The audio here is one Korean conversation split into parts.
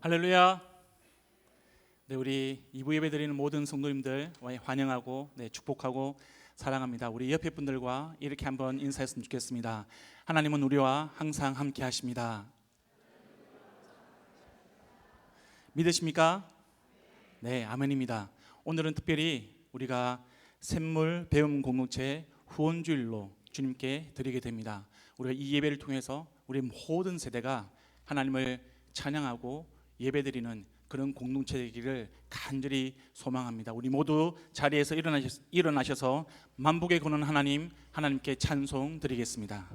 할렐루야. 우리 2부 예배 드리는 모든 성도님들 환영하고 축복하고 사랑합니다. 우리 옆에 분들과 이렇게 한번 인사했으면 좋겠습니다. 하나님은 우리와 항상 함께 하십니다. 믿으십니까? 네, 아멘입니다. 오늘은 특별히 우리가 샘물 배움 공동체 후원주일로 주님께 드리게 됩니다. 우리가 이 예배를 통해서 우리 모든 세대가 하나님을 찬양하고 예배드리는 그런 공동체 되기를 간절히 소망합니다. 우리 모두 자리에서 일어나셔서 만복의 근원 하나님께 찬송 드리겠습니다.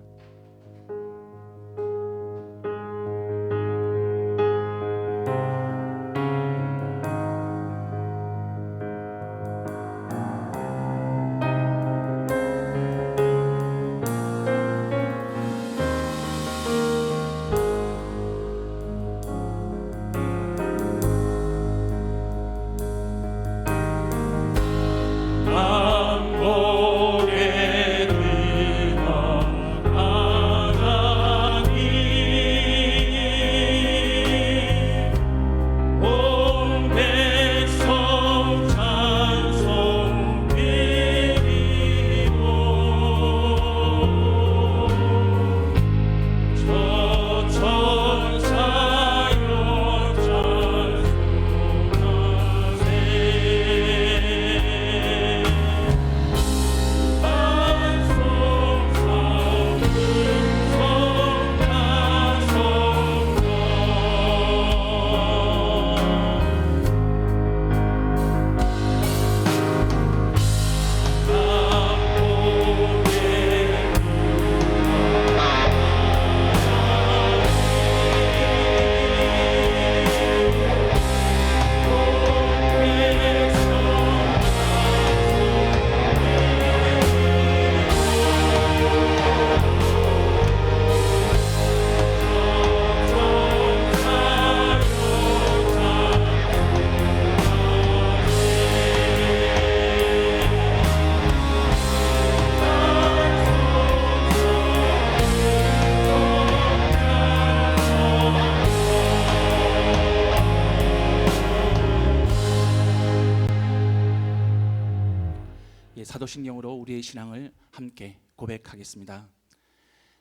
사도신경으로 우리의 신앙을 함께 고백하겠습니다.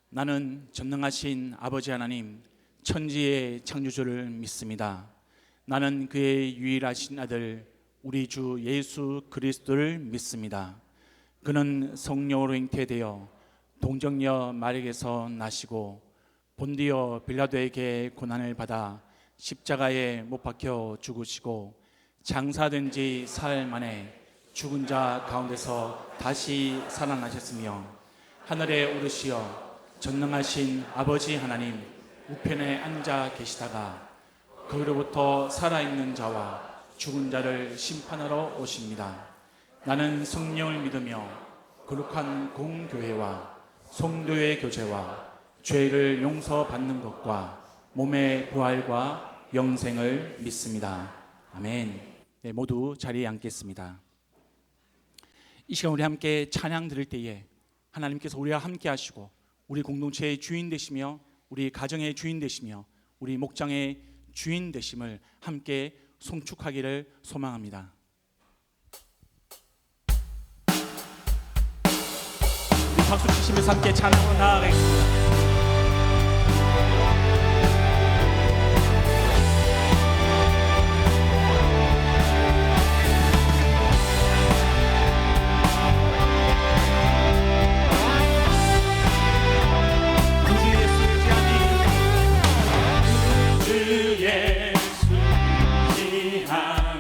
나는 전능하신 아버지 하나님 천지의 창조주를 믿습니다. 나는 그의 유일하신 아들 우리 주 예수 그리스도를 믿습니다. 그는 성령으로 잉태되어 동정녀 마리아에게서 나시고 본디오 빌라도에게 고난을 받아 십자가에 못 박혀 죽으시고 장사된 지 사흘 만에 죽은 자 가운데서 다시 살아나셨으며 하늘에 오르시어 전능하신 아버지 하나님 우편에 앉아 계시다가 거기로부터 살아있는 자와 죽은 자를 심판하러 오십니다. 나는 성령을 믿으며 거룩한 공교회와 성도의 교제와 죄를 용서받는 것과 몸의 부활과 영생을 믿습니다. 아멘. 모두 자리에 앉겠습니다. 이 시간 우리 함께 찬양 드릴 때에 하나님께서 우리와 함께 하시고 우리 공동체의 주인 되시며 우리 가정의 주인 되시며 우리 목장의 주인 되심을 함께 송축하기를 소망합니다. 우리 박수 치시면서 함께 찬양으로 나아가겠습니다. 나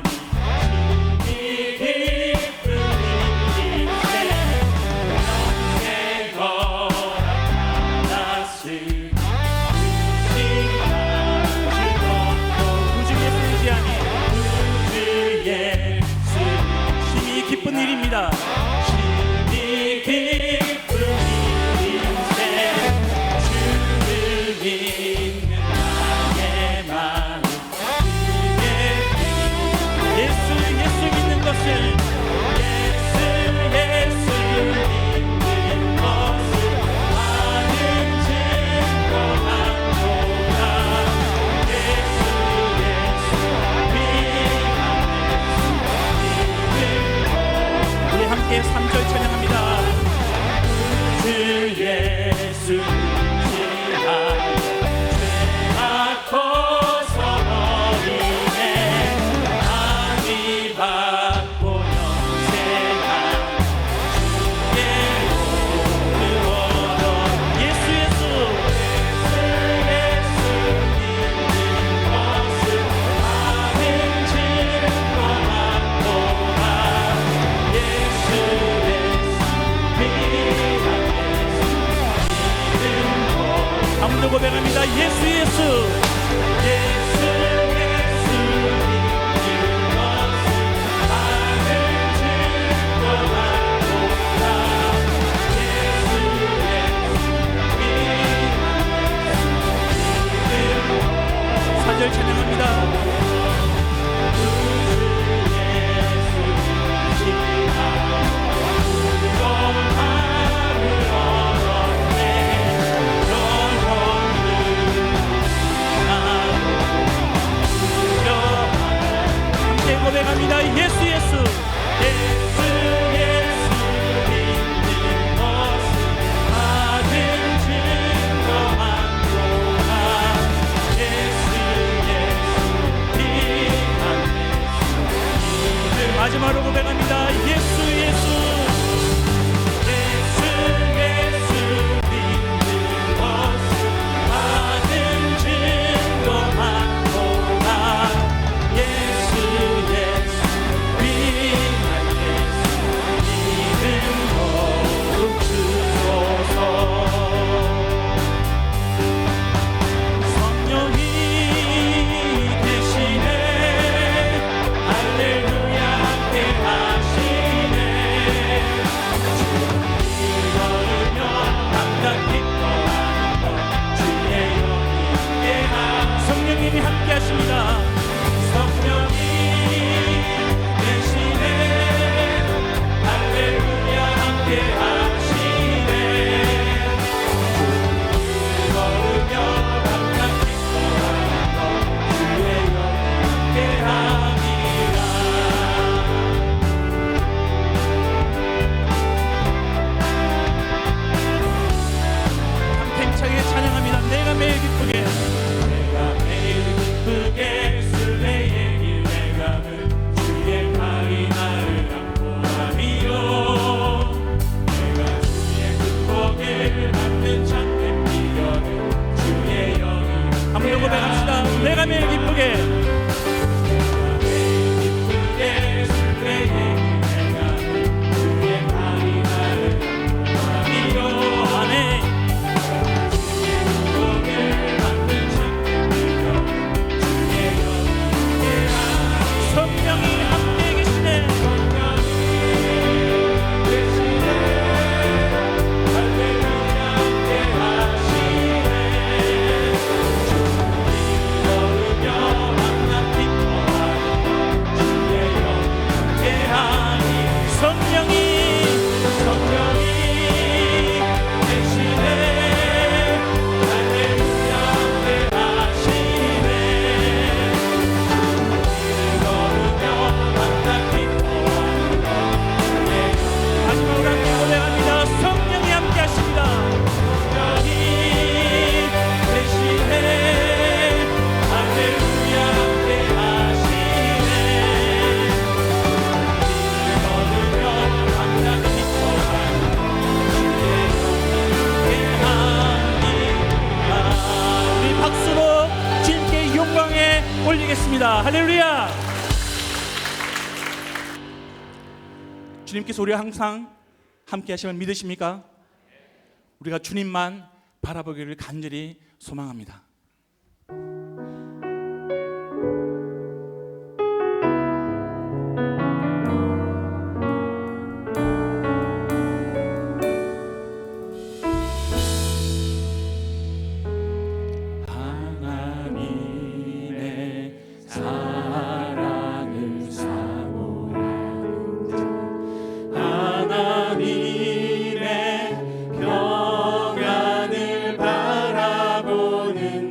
더 고백합니다. 예수 예수 예수 예수 믿는 것은 나를 증거하도다. 예수 예수 믿는 4절 찬양합니다. 고백합니다. 예수 예수 예수 예수 믿는 것은 받은 증거한도다. 예수 예수 믿는 예수 마지막으로 고백합니다. 예수 예수 예수 예수 믿는 것은 받은 증거한도다. 함께 하십니다. 성령이 대신에 할렐루야 함께 하시네. 주를 걸으며 감격 기뻐하는 것 주의 영이 함께 함이라. 함께 힘차게 찬양합니다. 내가 매일 기쁘게 술래의 길에 가면 주의 팔이 나를 안보하리요. 내가 주의 극복을 받는 참된 미련은 주의 영이 한번 더 고백합시다. 내가 매일 기쁘게 술래의 길에 가면 주의 팔이 나를 안보하리요. 아멘. 성령이 함께 계시네. 할렐루야 함께 하시네. 주를 걸으며 만나 기뻐하는 주의 영이 함께 하니. 성령이 계시네. 할렐루야 함께 하시네. 마지막으로 함께 고백합니다. 성령이 함께 하십니다. 성령이 계시네. 할렐루야 함께 하시네. 걸으며 만나 기뻐하는 주의 영이 함께하리라. 우리 박수로 주님께 영광에 올리겠습니다. 할렐루야. 주님께서 우리와 항상 함께 하심을 믿으십니까? 우리가 주님만 바라보기를 간절히 소망합니다. 하나님의 평안을 바라보는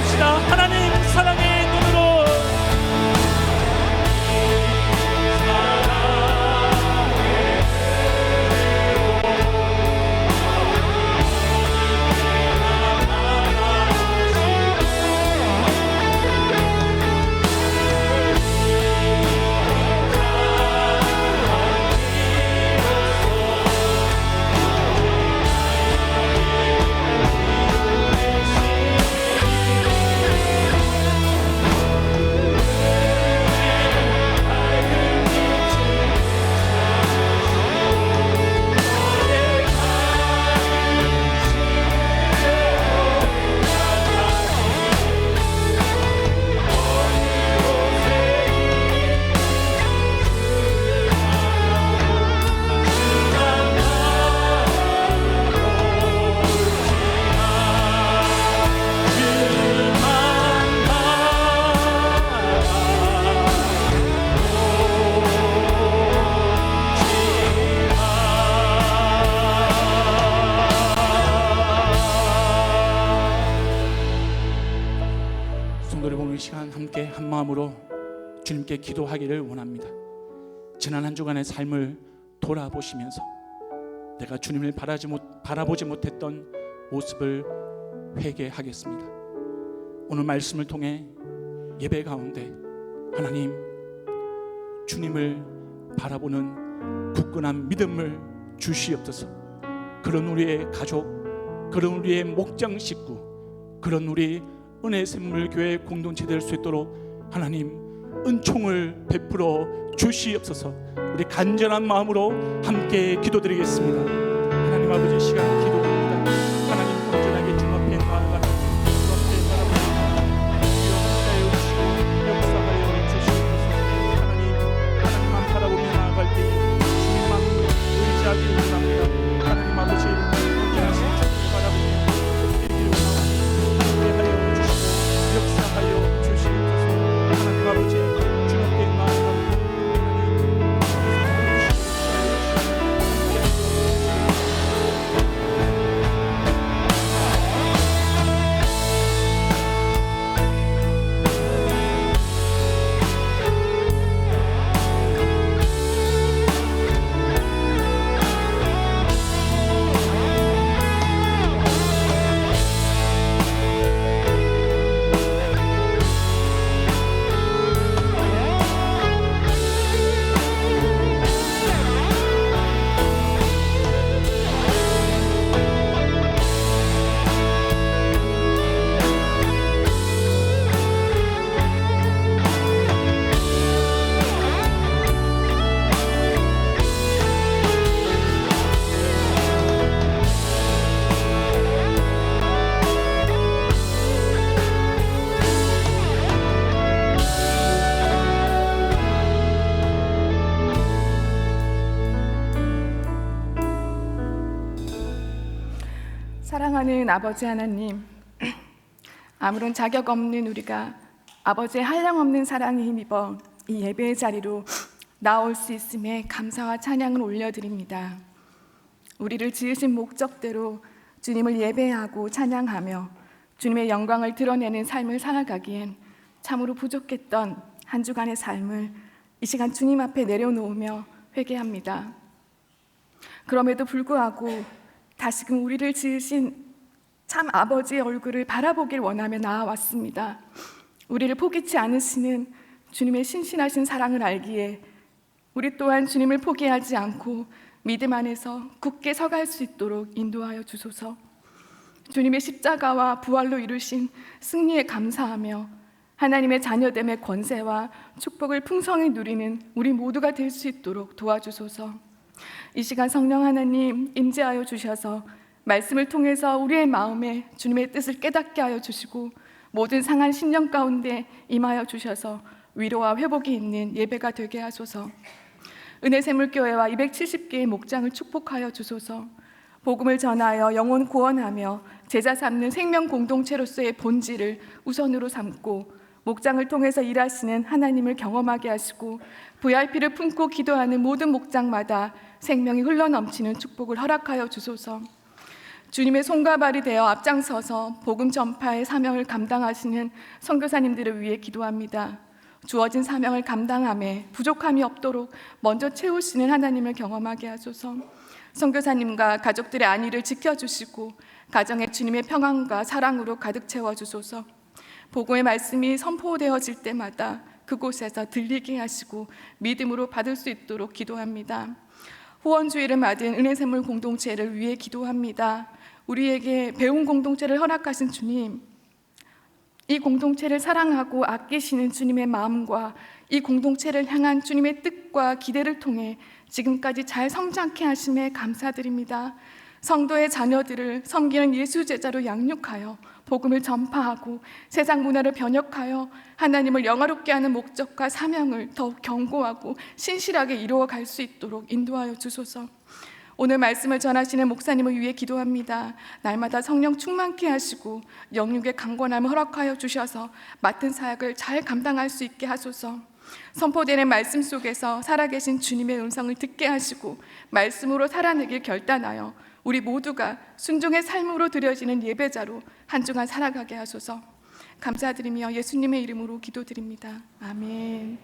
고백합시다. 하나님 사랑의 눈으로 함께 한 마음으로 주님께 기도하기를 원합니다. 지난 한 주간의 삶을 돌아보시면서 내가 주님을 바라보지 못했던 모습을 회개하겠습니다. 오늘 말씀을 통해 예배 가운데 하나님 주님을 바라보는 굳건한 믿음을 주시옵소서. 그런 우리의 가족, 그런 우리의 목장 식구, 그런 우리 은혜샘물교회 공동체 될 수 있도록 하나님 은총을 베풀어 주시옵소서. 우리 간절한 마음으로 함께 기도드리겠습니다. 하나님 아버지 시간 기도합니다. 하나님 온전하게 주 앞에 나아가는 주 앞에 바라보는 역사하여 주시옵소서. 하나님만 바라보며 나아갈 때 주님만 의지하기를 원합니다. 하나님 아버지 온전하신 주님을 바라보며 속죄기를 역사하여 주시옵소서. 하나님 아버지 주님께 나아갑니다. 사랑하는 아버지 하나님, 아무런 자격 없는 우리가 아버지의 한량없는 사랑에 힘입어 이 예배의 자리로 나올 수 있음에 감사와 찬양을 올려드립니다. 우리를 지으신 목적대로 주님을 예배하고 찬양하며 주님의 영광을 드러내는 삶을 살아가기엔 참으로 부족했던 한 주간의 삶을 이 시간 주님 앞에 내려놓으며 회개합니다. 그럼에도 불구하고 다시금 우리를 지으신 참 아버지의 얼굴을 바라보길 원하며 나아왔습니다. 우리를 포기치 않으시는 주님의 신실하신 사랑을 알기에 우리 또한 주님을 포기하지 않고 믿음 안에서 굳게 서갈 수 있도록 인도하여 주소서. 주님의 십자가와 부활로 이루신 승리에 감사하며 하나님의 자녀됨의 권세와 축복을 풍성히 누리는 우리 모두가 될 수 있도록 도와주소서. 이 시간 성령 하나님 임재하여 주셔서 말씀을 통해서 우리의 마음에 주님의 뜻을 깨닫게 하여 주시고 모든 상한 심령 가운데 임하여 주셔서 위로와 회복이 있는 예배가 되게 하소서. 은혜샘물교회와 270개의 목장을 축복하여 주소서. 복음을 전하여 영혼 구원하며 제자 삼는 생명 공동체로서의 본질을 우선으로 삼고 목장을 통해서 일하시는 하나님을 경험하게 하시고 VIP를 품고 기도하는 모든 목장마다 생명이 흘러넘치는 축복을 허락하여 주소서. 주님의 손과 발이 되어 앞장서서 복음 전파의 사명을 감당하시는 선교사님들을 위해 기도합니다. 주어진 사명을 감당함에 부족함이 없도록 먼저 채우시는 하나님을 경험하게 하소서. 선교사님과 가족들의 안위를 지켜주시고 가정에 주님의 평안과 사랑으로 가득 채워주소서. 복음의 말씀이 선포되어질 때마다 그곳에서 들리게 하시고 믿음으로 받을 수 있도록 기도합니다. 후원주의를 받은 은혜샘물 공동체를 위해 기도합니다. 우리에게 배운 공동체를 허락하신 주님, 이 공동체를 사랑하고 아끼시는 주님의 마음과 이 공동체를 향한 주님의 뜻과 기대를 통해 지금까지 잘 성장케 하심에 감사드립니다. 성도의 자녀들을 섬기는 예수 제자로 양육하여 복음을 전파하고 세상 문화를 변혁하여 하나님을 영화롭게 하는 목적과 사명을 더욱 견고하고 신실하게 이루어갈 수 있도록 인도하여 주소서. 오늘 말씀을 전하시는 목사님을 위해 기도합니다. 날마다 성령 충만케 하시고 영육의 강건함을 허락하여 주셔서 맡은 사역을 잘 감당할 수 있게 하소서. 선포되는 말씀 속에서 살아계신 주님의 음성을 듣게 하시고 말씀으로 살아내길 결단하여 우리 모두가 순종의 삶으로 드려지는 예배자로 한 주간 살아가게 하소서. 감사드리며 예수님의 이름으로 기도드립니다. 아멘.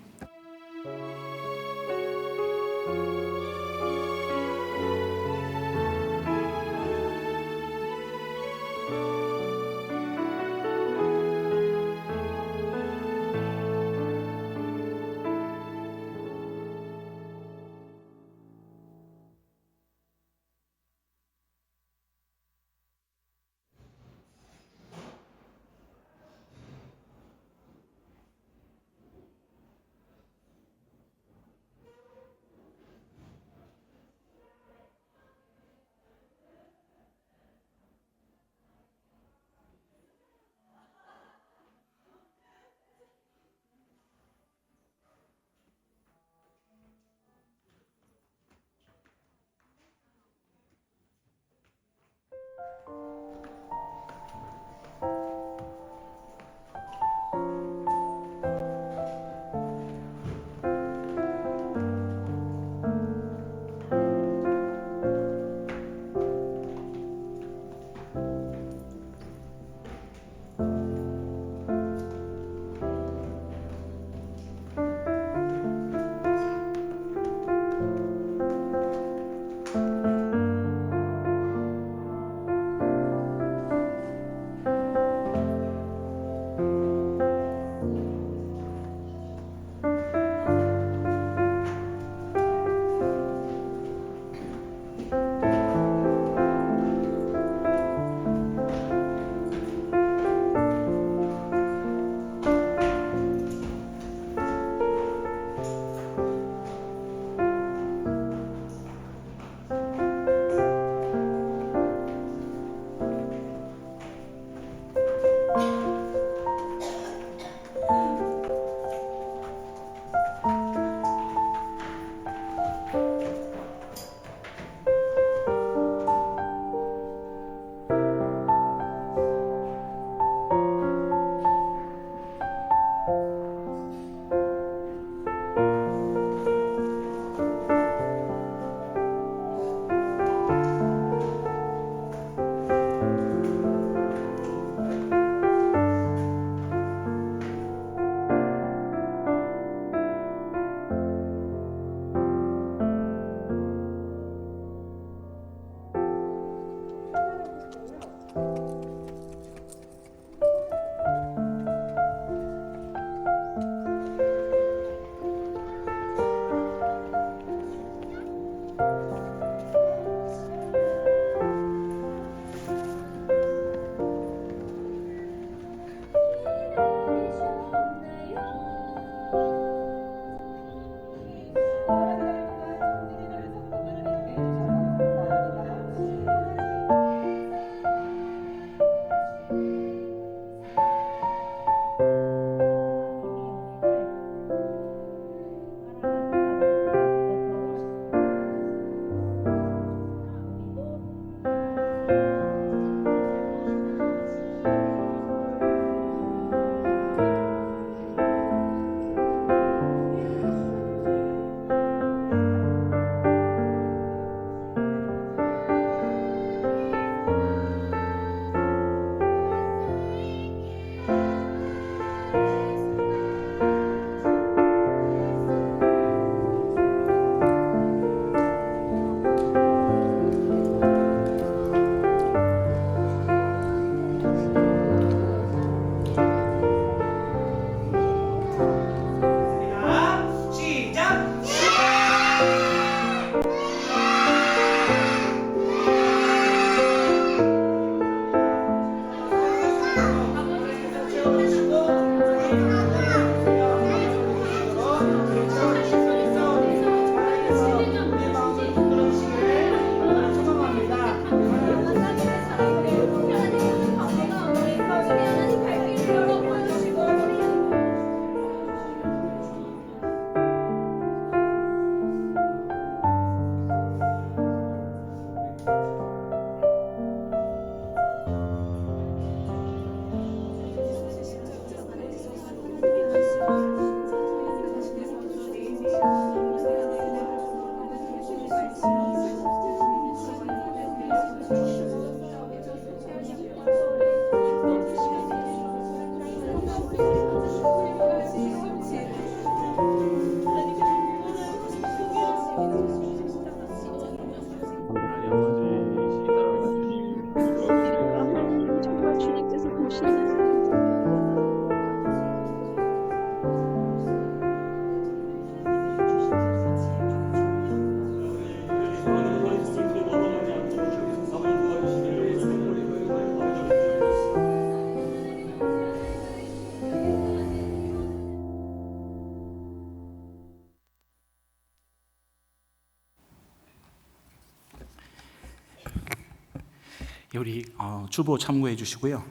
우리 주보 참고해 주시고요.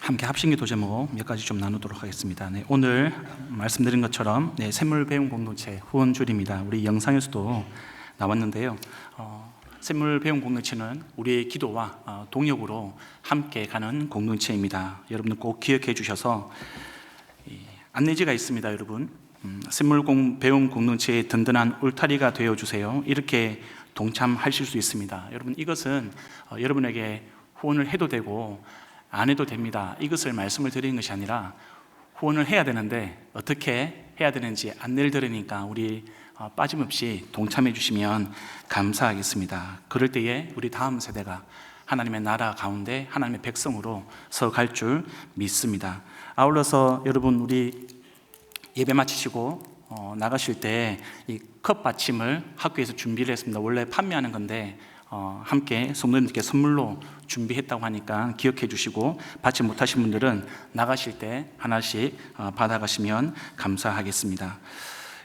함께 합심기도 제목 몇 가지 좀 나누도록 하겠습니다. 네, 오늘 말씀드린 것처럼 샘물 배움 공동체 후원줄입니다. 우리 영상에서도 나왔는데요. 샘물 배움 공동체는 우리의 기도와 동역으로 함께 가는 공동체입니다. 여러분들 꼭 기억해 주셔서 안내지가 있습니다. 여러분, 샘물 배움 공동체의 든든한 울타리가 되어 주세요. 이렇게 동참하실 수 있습니다. 여러분, 이것은 여러분에게 후원을 해도 되고 안 해도 됩니다. 이것을 말씀을 드리는 것이 아니라 후원을 해야 되는데 어떻게 해야 되는지 안내를 들으니까 우리 빠짐없이 동참해 주시면 감사하겠습니다. 그럴 때에 우리 다음 세대가 하나님의 나라 가운데 하나님의 백성으로 서갈 줄 믿습니다. 아울러서 여러분, 우리 예배 마치시고 나가실 때 이 컵 받침을 학교에서 준비를 했습니다. 원래 판매하는 건데 함께 성도님들께 선물로 준비했다고 하니까 기억해 주시고, 받지 못하신 분들은 나가실 때 하나씩 받아가시면 감사하겠습니다.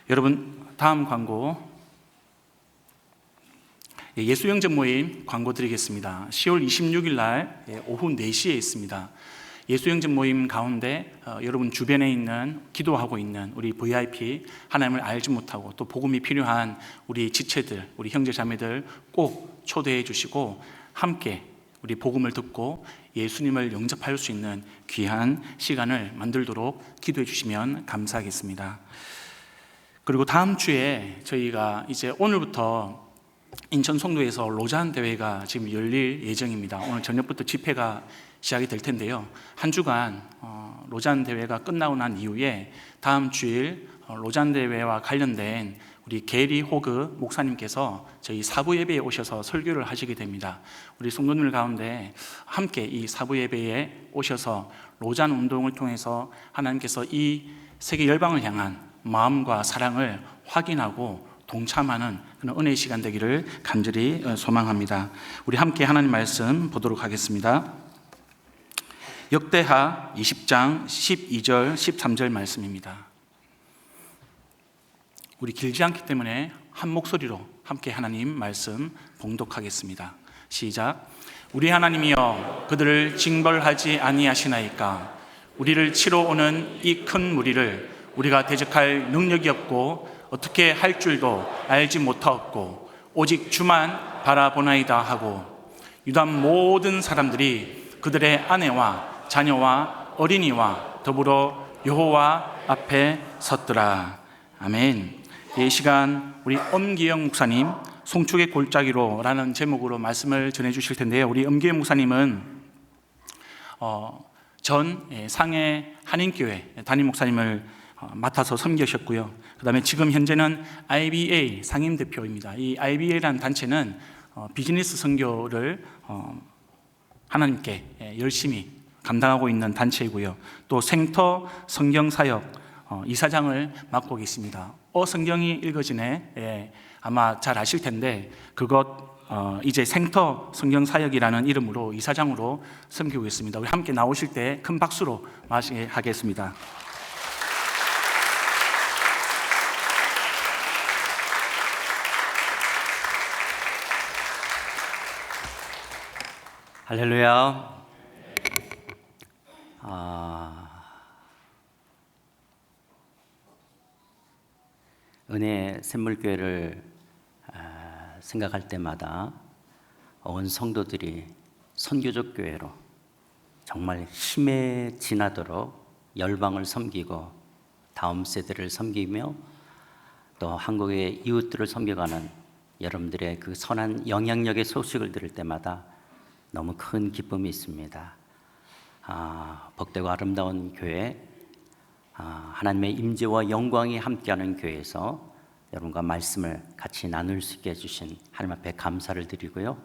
여러분, 다음 광고, 예수영접 모임 광고 드리겠습니다. 10월 26일 날 오후 4시에 있습니다. 예수영접 모임 가운데 여러분 주변에 있는, 기도하고 있는 우리 VIP, 하나님을 알지 못하고 또 복음이 필요한 우리 지체들, 우리 형제 자매들 꼭 초대해 주시고 함께 우리 복음을 듣고 예수님을 영접할 수 있는 귀한 시간을 만들도록 기도해 주시면 감사하겠습니다. 그리고 다음 주에 저희가 이제 오늘부터 인천 송도에서 로잔 대회가 지금 열릴 예정입니다. 오늘 저녁부터 집회가 시작이 될 텐데요. 한 주간 로잔 대회가 끝나고 난 이후에 다음 주일 로잔 대회와 관련된 우리 게리 호그 목사님께서 저희 사부 예배에 오셔서 설교를 하시게 됩니다. 우리 성도님들 가운데 함께 이 사부 예배에 오셔서 로잔 운동을 통해서 하나님께서 이 세계 열방을 향한 마음과 사랑을 확인하고 동참하는 그런 은혜의 시간 되기를 간절히 소망합니다. 우리 함께 하나님 말씀 보도록 하겠습니다. 역대하 20장 12절 13절 말씀입니다. 우리 길지 않기 때문에 한 목소리로 함께 하나님 말씀 봉독하겠습니다. 시작. 우리 하나님이여, 그들을 징벌하지 아니하시나이까? 우리를 치러 오는 이 큰 무리를 우리가 대적할 능력이 없고 어떻게 할 줄도 알지 못하였고 오직 주만 바라보나이다 하고, 유다 모든 사람들이 그들의 아내와 자녀와 어린이와 더불어 여호와 앞에 섰더라. 아멘. 이 시간 우리 엄기영 목사님 송축의 골짜기로라는 제목으로 말씀을 전해 주실 텐데요. 우리 엄기영 목사님은 전 상해 한인교회 담임 목사님을 맡아서 섬기셨고요. 그 다음에 지금 현재는 IBA 상임대표입니다. 이 IBA라는 단체는 비즈니스 선교를 하나님께 열심히 감당하고 있는 단체이고요. 또 생터 성경사역 이사장을 맡고 계십니다. 성경이 읽어지네, 아마 잘 아실 텐데 그것 이제 생터 성경사역이라는 이름으로 이사장으로 섬기고 있습니다. 우리 함께 나오실 때 큰 박수로 맞이하겠습니다. 할렐루야. 은혜 샘물교회를 생각할 때마다 온 성도들이 선교적 교회로 정말 힘에 지나도록 열방을 섬기고 다음 세대를 섬기며 또 한국의 이웃들을 섬겨가는 여러분들의 그 선한 영향력의 소식을 들을 때마다 너무 큰 기쁨이 있습니다. 복되고 아름다운 교회, 하나님의 임재와 영광이 함께하는 교회에서 여러분과 말씀을 같이 나눌 수 있게 해주신 하나님 앞에 감사를 드리고요.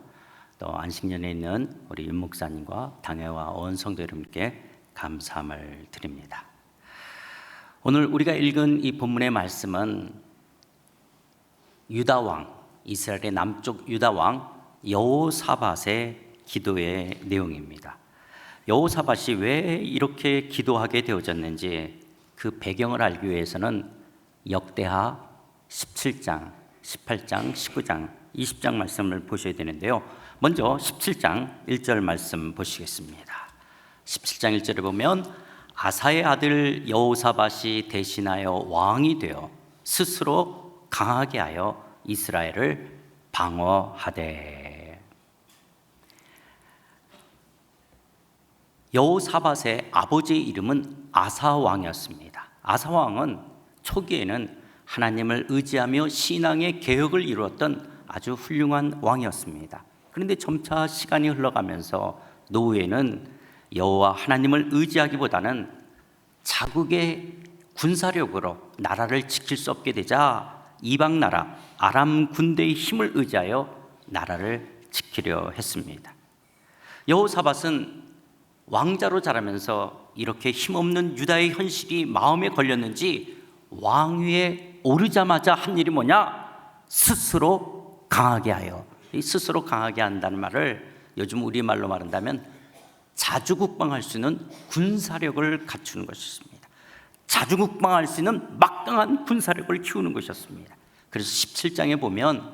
또 안식년에 있는 우리 윤 목사님과 당회와 온 성도 여러분께 감사함을 드립니다. 오늘 우리가 읽은 이 본문의 말씀은 유다왕, 이스라엘의 남쪽 유다왕 여호사밧의 기도의 내용입니다. 여호사밧이 왜 이렇게 기도하게 되어졌는지 그 배경을 알기 위해서는 역대하 17장, 18장, 19장, 20장 말씀을 보셔야 되는데요. 먼저 17장 1절 말씀 보시겠습니다. 17장 1절에 보면 아사의 아들 여호사밧이 대신하여 왕이 되어 스스로 강하게 하여 이스라엘을 방어하되. 여호사밧의 아버지의 이름은 아사 왕이었습니다. 아사 왕은 초기에는 하나님을 의지하며 신앙의 개혁을 이루었던 아주 훌륭한 왕이었습니다. 그런데 점차 시간이 흘러가면서 노후에는 여호와 하나님을 의지하기보다는 자국의 군사력으로 나라를 지킬 수 없게 되자 이방 나라 아람 군대의 힘을 의지하여 나라를 지키려 했습니다. 여호사밧은 왕자로 자라면서 이렇게 힘없는 유다의 현실이 마음에 걸렸는지 왕위에 오르자마자 한 일이 뭐냐? 스스로 강하게 하여. 이 스스로 강하게 한다는 말을 요즘 우리말로 말한다면 자주국방할 수 있는 군사력을 갖추는 것이었습니다. 자주국방할 수 있는 막강한 군사력을 키우는 것이었습니다. 그래서 17장에 보면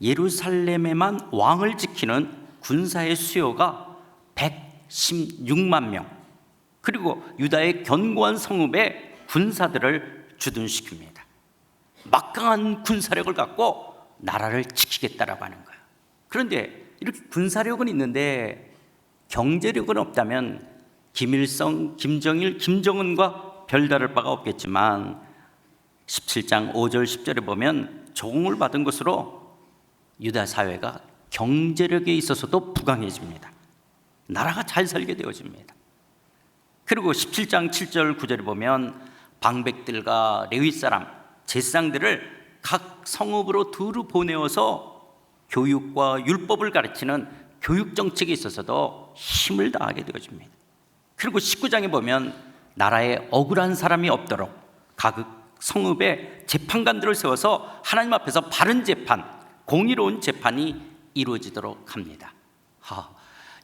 예루살렘에만 왕을 지키는 군사의 수요가 116만 명, 그리고 유다의 견고한 성읍에 군사들을 주둔시킵니다. 막강한 군사력을 갖고 나라를 지키겠다라고 하는 거예요. 그런데 이렇게 군사력은 있는데 경제력은 없다면 김일성, 김정일, 김정은과 별다를 바가 없겠지만 17장 5절 10절에 보면 조공을 받은 것으로 유다 사회가 경제력에 있어서도 부강해집니다. 나라가 잘 살게 되어집니다. 그리고 17장 7절 9절에 보면 방백들과 레위 사람, 제사장들을 각 성읍으로 두루 보내어서 교육과 율법을 가르치는 교육 정책에 있어서도 힘을 다하게 되어집니다. 그리고 19장에 보면 나라에 억울한 사람이 없도록 각 성읍에 재판관들을 세워서 하나님 앞에서 바른 재판, 공의로운 재판이 이루어지도록 합니다.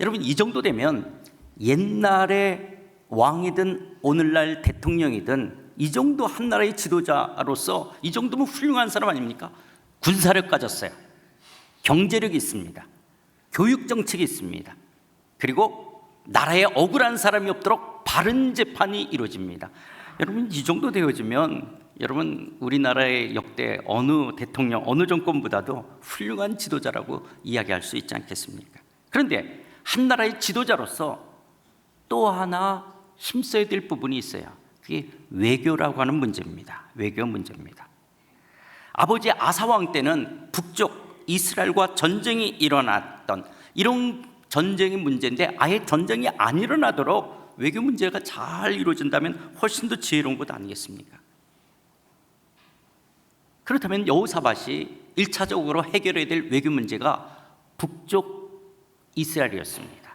여러분, 이 정도 되면 옛날에 왕이든 오늘날 대통령이든 이 정도 한 나라의 지도자로서 이 정도면 훌륭한 사람 아닙니까? 군사력 가졌어요. 경제력이 있습니다. 교육 정책이 있습니다. 그리고 나라에 억울한 사람이 없도록 바른 재판이 이루어집니다. 여러분, 이 정도 되어지면 여러분, 우리나라의 역대 어느 대통령, 어느 정권보다도 훌륭한 지도자라고 이야기할 수 있지 않겠습니까? 그런데 한 나라의 지도자로서 또 하나 힘써야 될 부분이 있어요. 그게 외교라고 하는 문제입니다. 외교 문제입니다. 아버지 아사왕 때는 북쪽 이스라엘과 전쟁이 일어났던 이런 전쟁의 문제인데 아예 전쟁이 안 일어나도록 외교 문제가 잘 이루어진다면 훨씬 더 지혜로운 것 아니겠습니까? 그렇다면 여호사밧이 1차적으로 해결해야 될 외교 문제가 북쪽 이스라엘이었습니다.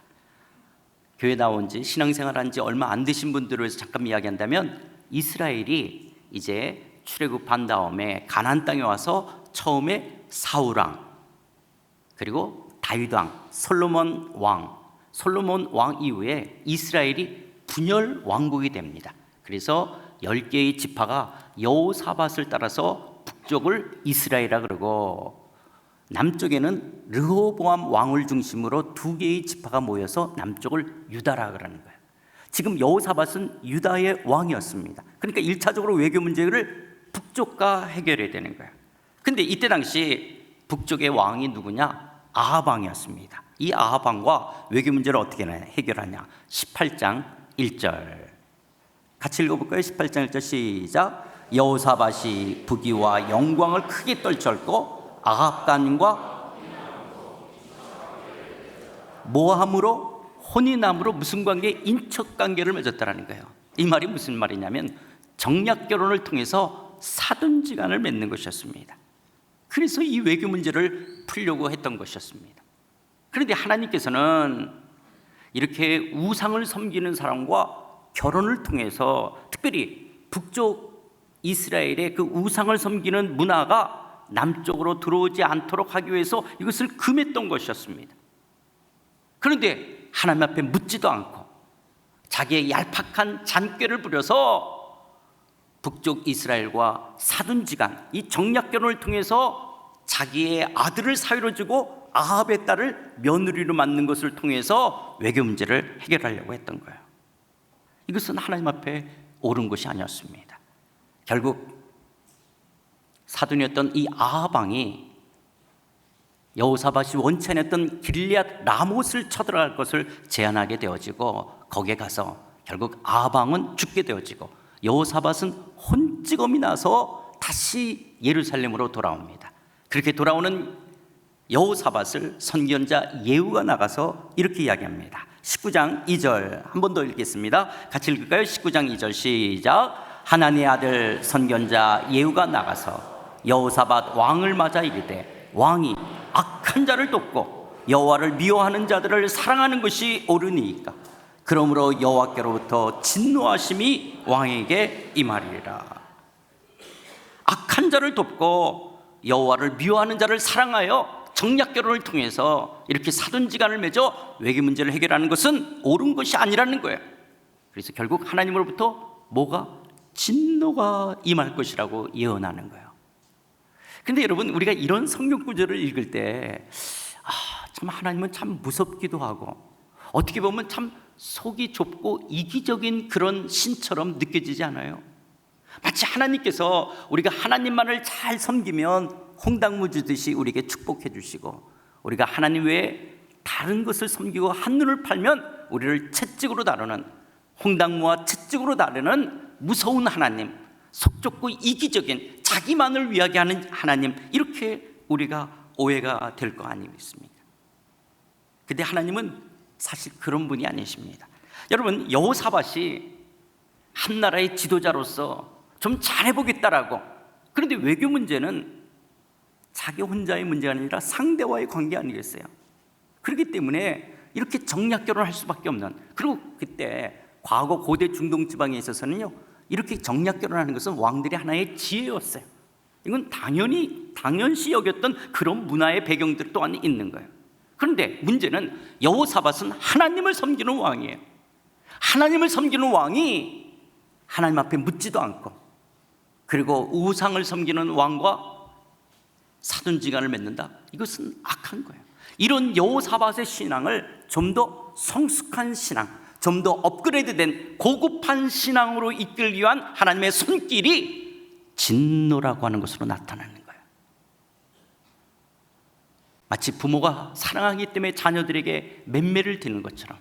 교회 나온 지 신앙생활한 지 얼마 안 되신 분들을 위해서 잠깐 이야기한다면 이스라엘이 이제 출애굽한 다음에 가나안 땅에 와서 처음에 사울 왕, 그리고 다윗 왕, 솔로몬 왕 이후에 이스라엘이 분열 왕국이 됩니다. 그래서 10개의 지파가 여호사밧을 따라서 북쪽을 이스라엘이라 그러고 남쪽에는 르호보암 왕을 중심으로 2개의 지파가 모여서 남쪽을 유다라 그러는 거예요. 지금 여호사밧은 유다의 왕이었습니다. 그러니까 1차적으로 외교 문제를 북쪽과 해결해야 되는 거예요. 근데 이때 당시 북쪽의 왕이 누구냐? 아합 왕이었습니다. 이 아합 왕과 외교 문제를 어떻게 해결하냐? 18장 1절 같이 읽어볼까요? 18장 1절 시작. 여호사밧이 부귀와 영광을 크게 떨쳤고 아합간과 모함으로 혼인함으로 무슨 관계? 인척 관계를 맺었다라는 거예요. 이 말이 무슨 말이냐면 정략 결혼을 통해서 사돈지간을 맺는 것이었습니다. 그래서 이 외교 문제를 풀려고 했던 것이었습니다. 그런데 하나님께서는 이렇게 우상을 섬기는 사람과 결혼을 통해서 특별히 북쪽 이스라엘의 그 우상을 섬기는 문화가 남쪽으로 들어오지 않도록 하기 위해서 이것을 금했던 것이었습니다. 그런데 하나님 앞에 묻지도 않고 자기의 얄팍한 잔꾀를 부려서 북쪽 이스라엘과 사돈지간 이 정략 결혼을 통해서 자기의 아들을 사위로 주고 아합의 딸을 며느리로 맞는 것을 통해서 외교 문제를 해결하려고 했던 거예요. 이것은 하나님 앞에 옳은 것이 아니었습니다. 결국 사돈이었던 이 아합 왕이 여호사밧이 원치 않았던 길리앗 라못을 쳐들어갈 것을 제안하게 되어지고, 거기에 가서 결국 아합 왕은 죽게 되어지고 여호사밧은 혼찌검이 나서 다시 예루살렘으로 돌아옵니다. 그렇게 돌아오는 여호사밧을 선견자 예후가 나가서 이렇게 이야기합니다. 19장 2절 한 번 더 읽겠습니다. 같이 읽을까요? 19장 2절 시작. 하나님의 아들 선견자 예후가 나가서 여호사밧 왕을 맞아 이르되, 왕이 악한 자를 돕고 여호와를 미워하는 자들을 사랑하는 것이 옳으니이까. 그러므로 여호와께로부터 진노하심이 왕에게 임하리라. 악한 자를 돕고 여호와를 미워하는 자를 사랑하여 정략 결혼을 통해서 이렇게 사돈지간을 맺어 외교 문제를 해결하는 것은 옳은 것이 아니라는 거예요. 그래서 결국 하나님으로부터 뭐가? 진노가 임할 것이라고 예언하는 거예요. 근데 여러분, 우리가 이런 성경 구절을 읽을 때 참 하나님은 참 무섭기도 하고, 어떻게 보면 참 속이 좁고 이기적인 그런 신처럼 느껴지지 않아요? 마치 하나님께서 우리가 하나님만을 잘 섬기면 홍당무 주듯이 우리에게 축복해 주시고, 우리가 하나님 외에 다른 것을 섬기고 한눈을 팔면 우리를 채찍으로 다루는, 홍당무와 채찍으로 다루는 무서운 하나님, 속 좁고 이기적인 자기만을 위하게 하는 하나님, 이렇게 우리가 오해가 될 거 아니겠습니까? 근데 하나님은 사실 그런 분이 아니십니다. 여러분, 여호사밧이 한 나라의 지도자로서 좀 잘해보겠다라고, 그런데 외교 문제는 자기 혼자의 문제가 아니라 상대와의 관계 아니겠어요? 그렇기 때문에 이렇게 정략 결혼할 수밖에 없는, 그리고 그때 과거 고대 중동 지방에 있어서는요, 이렇게 정략 결혼하는 것은 왕들의 하나의 지혜였어요. 이건 당연시 여겼던 그런 문화의 배경들 또한 있는 거예요. 그런데 문제는 여호사밧은 하나님을 섬기는 왕이에요. 하나님을 섬기는 왕이 하나님 앞에 묻지도 않고, 그리고 우상을 섬기는 왕과 사돈지간을 맺는다. 이것은 악한 거예요. 이런 여호사밧의 신앙을 좀 더 성숙한 신앙, 좀 더 업그레이드된 고급한 신앙으로 이끌기 위한 하나님의 손길이 진노라고 하는 것으로 나타나는 거예요. 마치 부모가 사랑하기 때문에 자녀들에게 맴매를 드는 것처럼,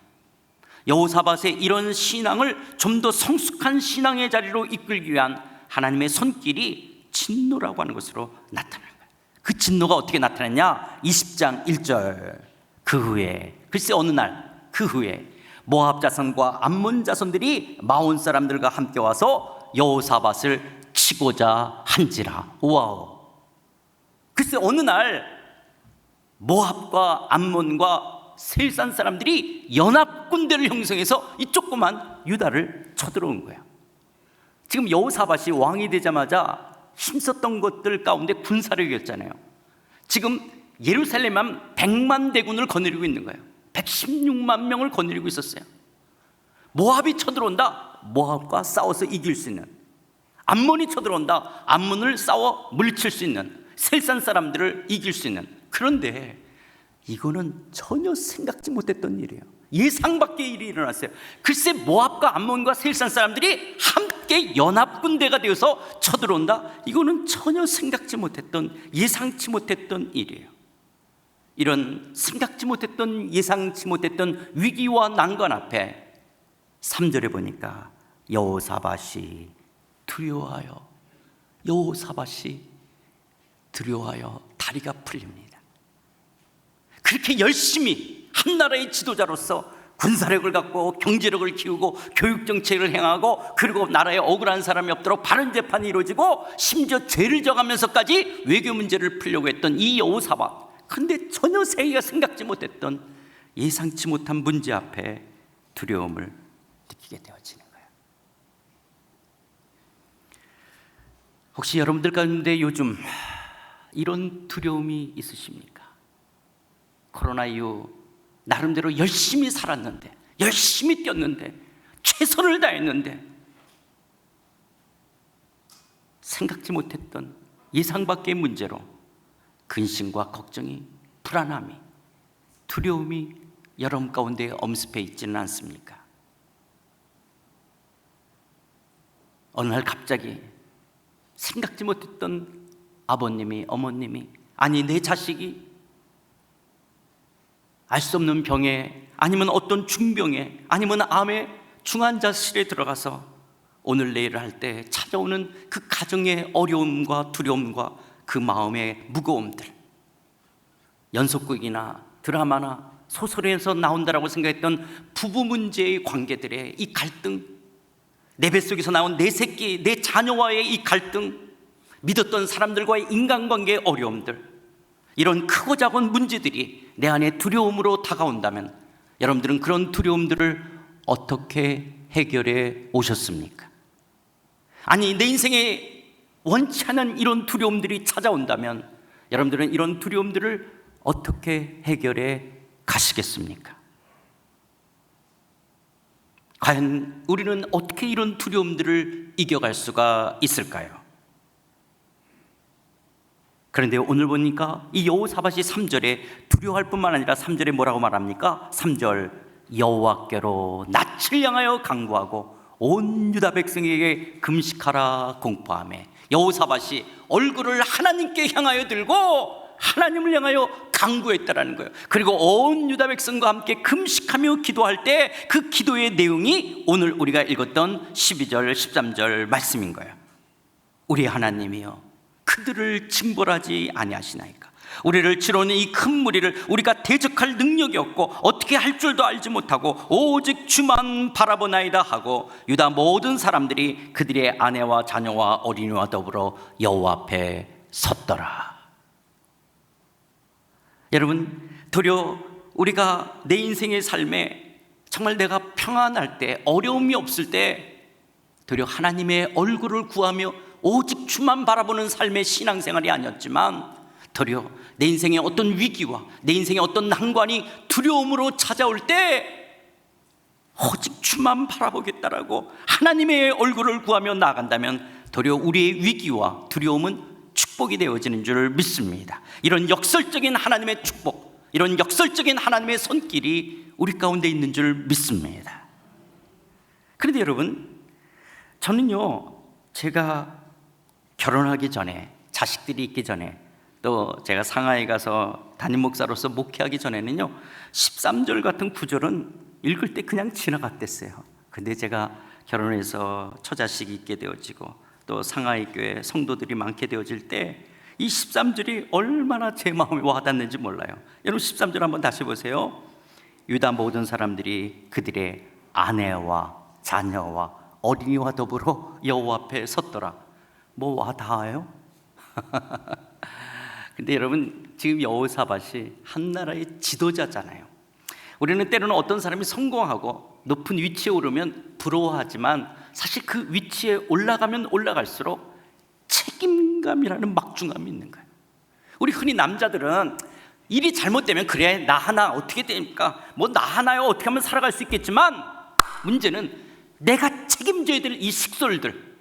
여호사밧의 이런 신앙을 좀 더 성숙한 신앙의 자리로 이끌기 위한 하나님의 손길이 진노라고 하는 것으로 나타나는 거예요. 그 진노가 어떻게 나타났냐? 20장 1절. 그 후에, 글쎄 어느 날, 그 후에 모압 자손과 암몬 자손들이 마온 사람들과 함께 와서 여호사밧을 치고자 한지라. 와우. 글쎄 어느 날 모압과 암몬과 세일산 사람들이 연합 군대를 형성해서 이 조그만 유다를 쳐들어온 거예요. 지금 여호사밧이 왕이 되자마자 힘썼던 것들 가운데 군사력이었잖아요. 지금 예루살렘만 100만 대군을 거느리고 있는 거예요. 116만 명을 거느리고 있었어요. 모압이 쳐들어온다, 모압과 싸워서 이길 수 있는, 암몬이 쳐들어온다, 암몬을 싸워 물리칠 수 있는, 세일산 사람들을 이길 수 있는. 그런데 이거는 전혀 생각지 못했던 일이에요. 예상 밖의 일이 일어났어요. 글쎄 모압과 암몬과 세일산 사람들이 함께 연합군대가 되어서 쳐들어온다. 이거는 전혀 생각지 못했던, 예상치 못했던 일이에요. 이런 생각지 못했던, 예상치 못했던 위기와 난관 앞에 3절에 보니까 여호사밧이 두려워하여, 여호사밧이 두려워하여 다리가 풀립니다. 그렇게 열심히 한 나라의 지도자로서 군사력을 갖고 경제력을 키우고 교육 정책을 행하고, 그리고 나라에 억울한 사람이 없도록 바른 재판이 이루어지고 심지어 죄를 져가면서까지 외교 문제를 풀려고 했던 이 여호사밧, 그런데 전혀 세계가 생각지 못했던, 예상치 못한 문제 앞에 두려움을 느끼게 되어지는 거예요. 혹시 여러분들 가운데 요즘 이런 두려움이 있으십니까? 코로나 이후 나름대로 열심히 살았는데, 열심히 뛰었는데, 최선을 다했는데 생각지 못했던 예상 밖의 문제로 근심과 걱정이, 불안함이 두려움이 여러분 가운데 엄습해 있지는 않습니까? 어느 날 갑자기 생각지 못했던 아버님이, 어머님이, 아니 내 자식이 알 수 없는 병에, 아니면 어떤 중병에, 아니면 암의 중환자실에 들어가서 오늘 내일 할 때 찾아오는 그 가정의 어려움과 두려움과 그 마음의 무거움들, 연속극이나 드라마나 소설에서 나온다라고 생각했던 부부 문제의 관계들의 이 갈등, 내 뱃속에서 나온 내 새끼, 내 자녀와의 이 갈등, 믿었던 사람들과의 인간관계의 어려움들, 이런 크고 작은 문제들이 내 안에 두려움으로 다가온다면 여러분들은 그런 두려움들을 어떻게 해결해 오셨습니까? 아니 내 인생에 원치 않은 이런 두려움들이 찾아온다면 여러분들은 이런 두려움들을 어떻게 해결해 가시겠습니까? 과연 우리는 어떻게 이런 두려움들을 이겨갈 수가 있을까요? 그런데 오늘 보니까 이 여호사밧이 3절에 두려워할 뿐만 아니라 3절에 뭐라고 말합니까? 3절, 여호와께로 낯을 향하여 간구하고 온 유다 백성에게 금식하라 공포하며, 여호사밧이 얼굴을 하나님께 향하여 들고 하나님을 향하여 간구했다라는 거예요. 그리고 온 유다 백성과 함께 금식하며 기도할 때 그 기도의 내용이 오늘 우리가 읽었던 12절, 13절 말씀인 거예요. 우리 하나님이여, 그들을 징벌하지 아니하시나이까? 우리를 치러오는 이 큰 무리를 우리가 대적할 능력이 없고 어떻게 할 줄도 알지 못하고 오직 주만 바라보나이다 하고 유다 모든 사람들이 그들의 아내와 자녀와 어린이와 더불어 여호와 앞에 섰더라. 여러분, 도리어 우리가 내 인생의 삶에 정말 내가 평안할 때, 어려움이 없을 때 도리어 하나님의 얼굴을 구하며 오직 주만 바라보는 삶의 신앙생활이 아니었지만, 도리어 내 인생의 어떤 위기와 내 인생의 어떤 난관이 두려움으로 찾아올 때 오직 주만 바라보겠다라고 하나님의 얼굴을 구하며 나아간다면 도리어 우리의 위기와 두려움은 축복이 되어지는 줄 믿습니다. 이런 역설적인 하나님의 축복, 이런 역설적인 하나님의 손길이 우리 가운데 있는 줄 믿습니다. 그런데 여러분, 저는요, 제가 결혼하기 전에, 자식들이 있기 전에, 또 제가 상하이 가서 담임 목사로서 목회하기 전에는요, 13절 같은 구절은 읽을 때 그냥 지나갔댔어요. 근데 제가 결혼해서 처자식이 있게 되어지고 또 상하이 교회 성도들이 많게 되어질 때 이 13절이 얼마나 제 마음에 와닿는지 몰라요. 여러분 13절 한번 다시 보세요. 유다 모든 사람들이 그들의 아내와 자녀와 어린이와 더불어 여호와 앞에 섰더라. 뭐 와닿아요? 근데 여러분, 지금 여호사밧이 한 나라의 지도자잖아요. 우리는 때로는 어떤 사람이 성공하고 높은 위치에 오르면 부러워하지만 사실 그 위치에 올라가면 올라갈수록 책임감이라는 막중함이 있는 거예요. 우리 흔히 남자들은 일이 잘못되면 그래 나 하나 어떻게 됩니까? 뭐 나 하나요 어떻게 하면 살아갈 수 있겠지만, 문제는 내가 책임져야 될 이 식솔들,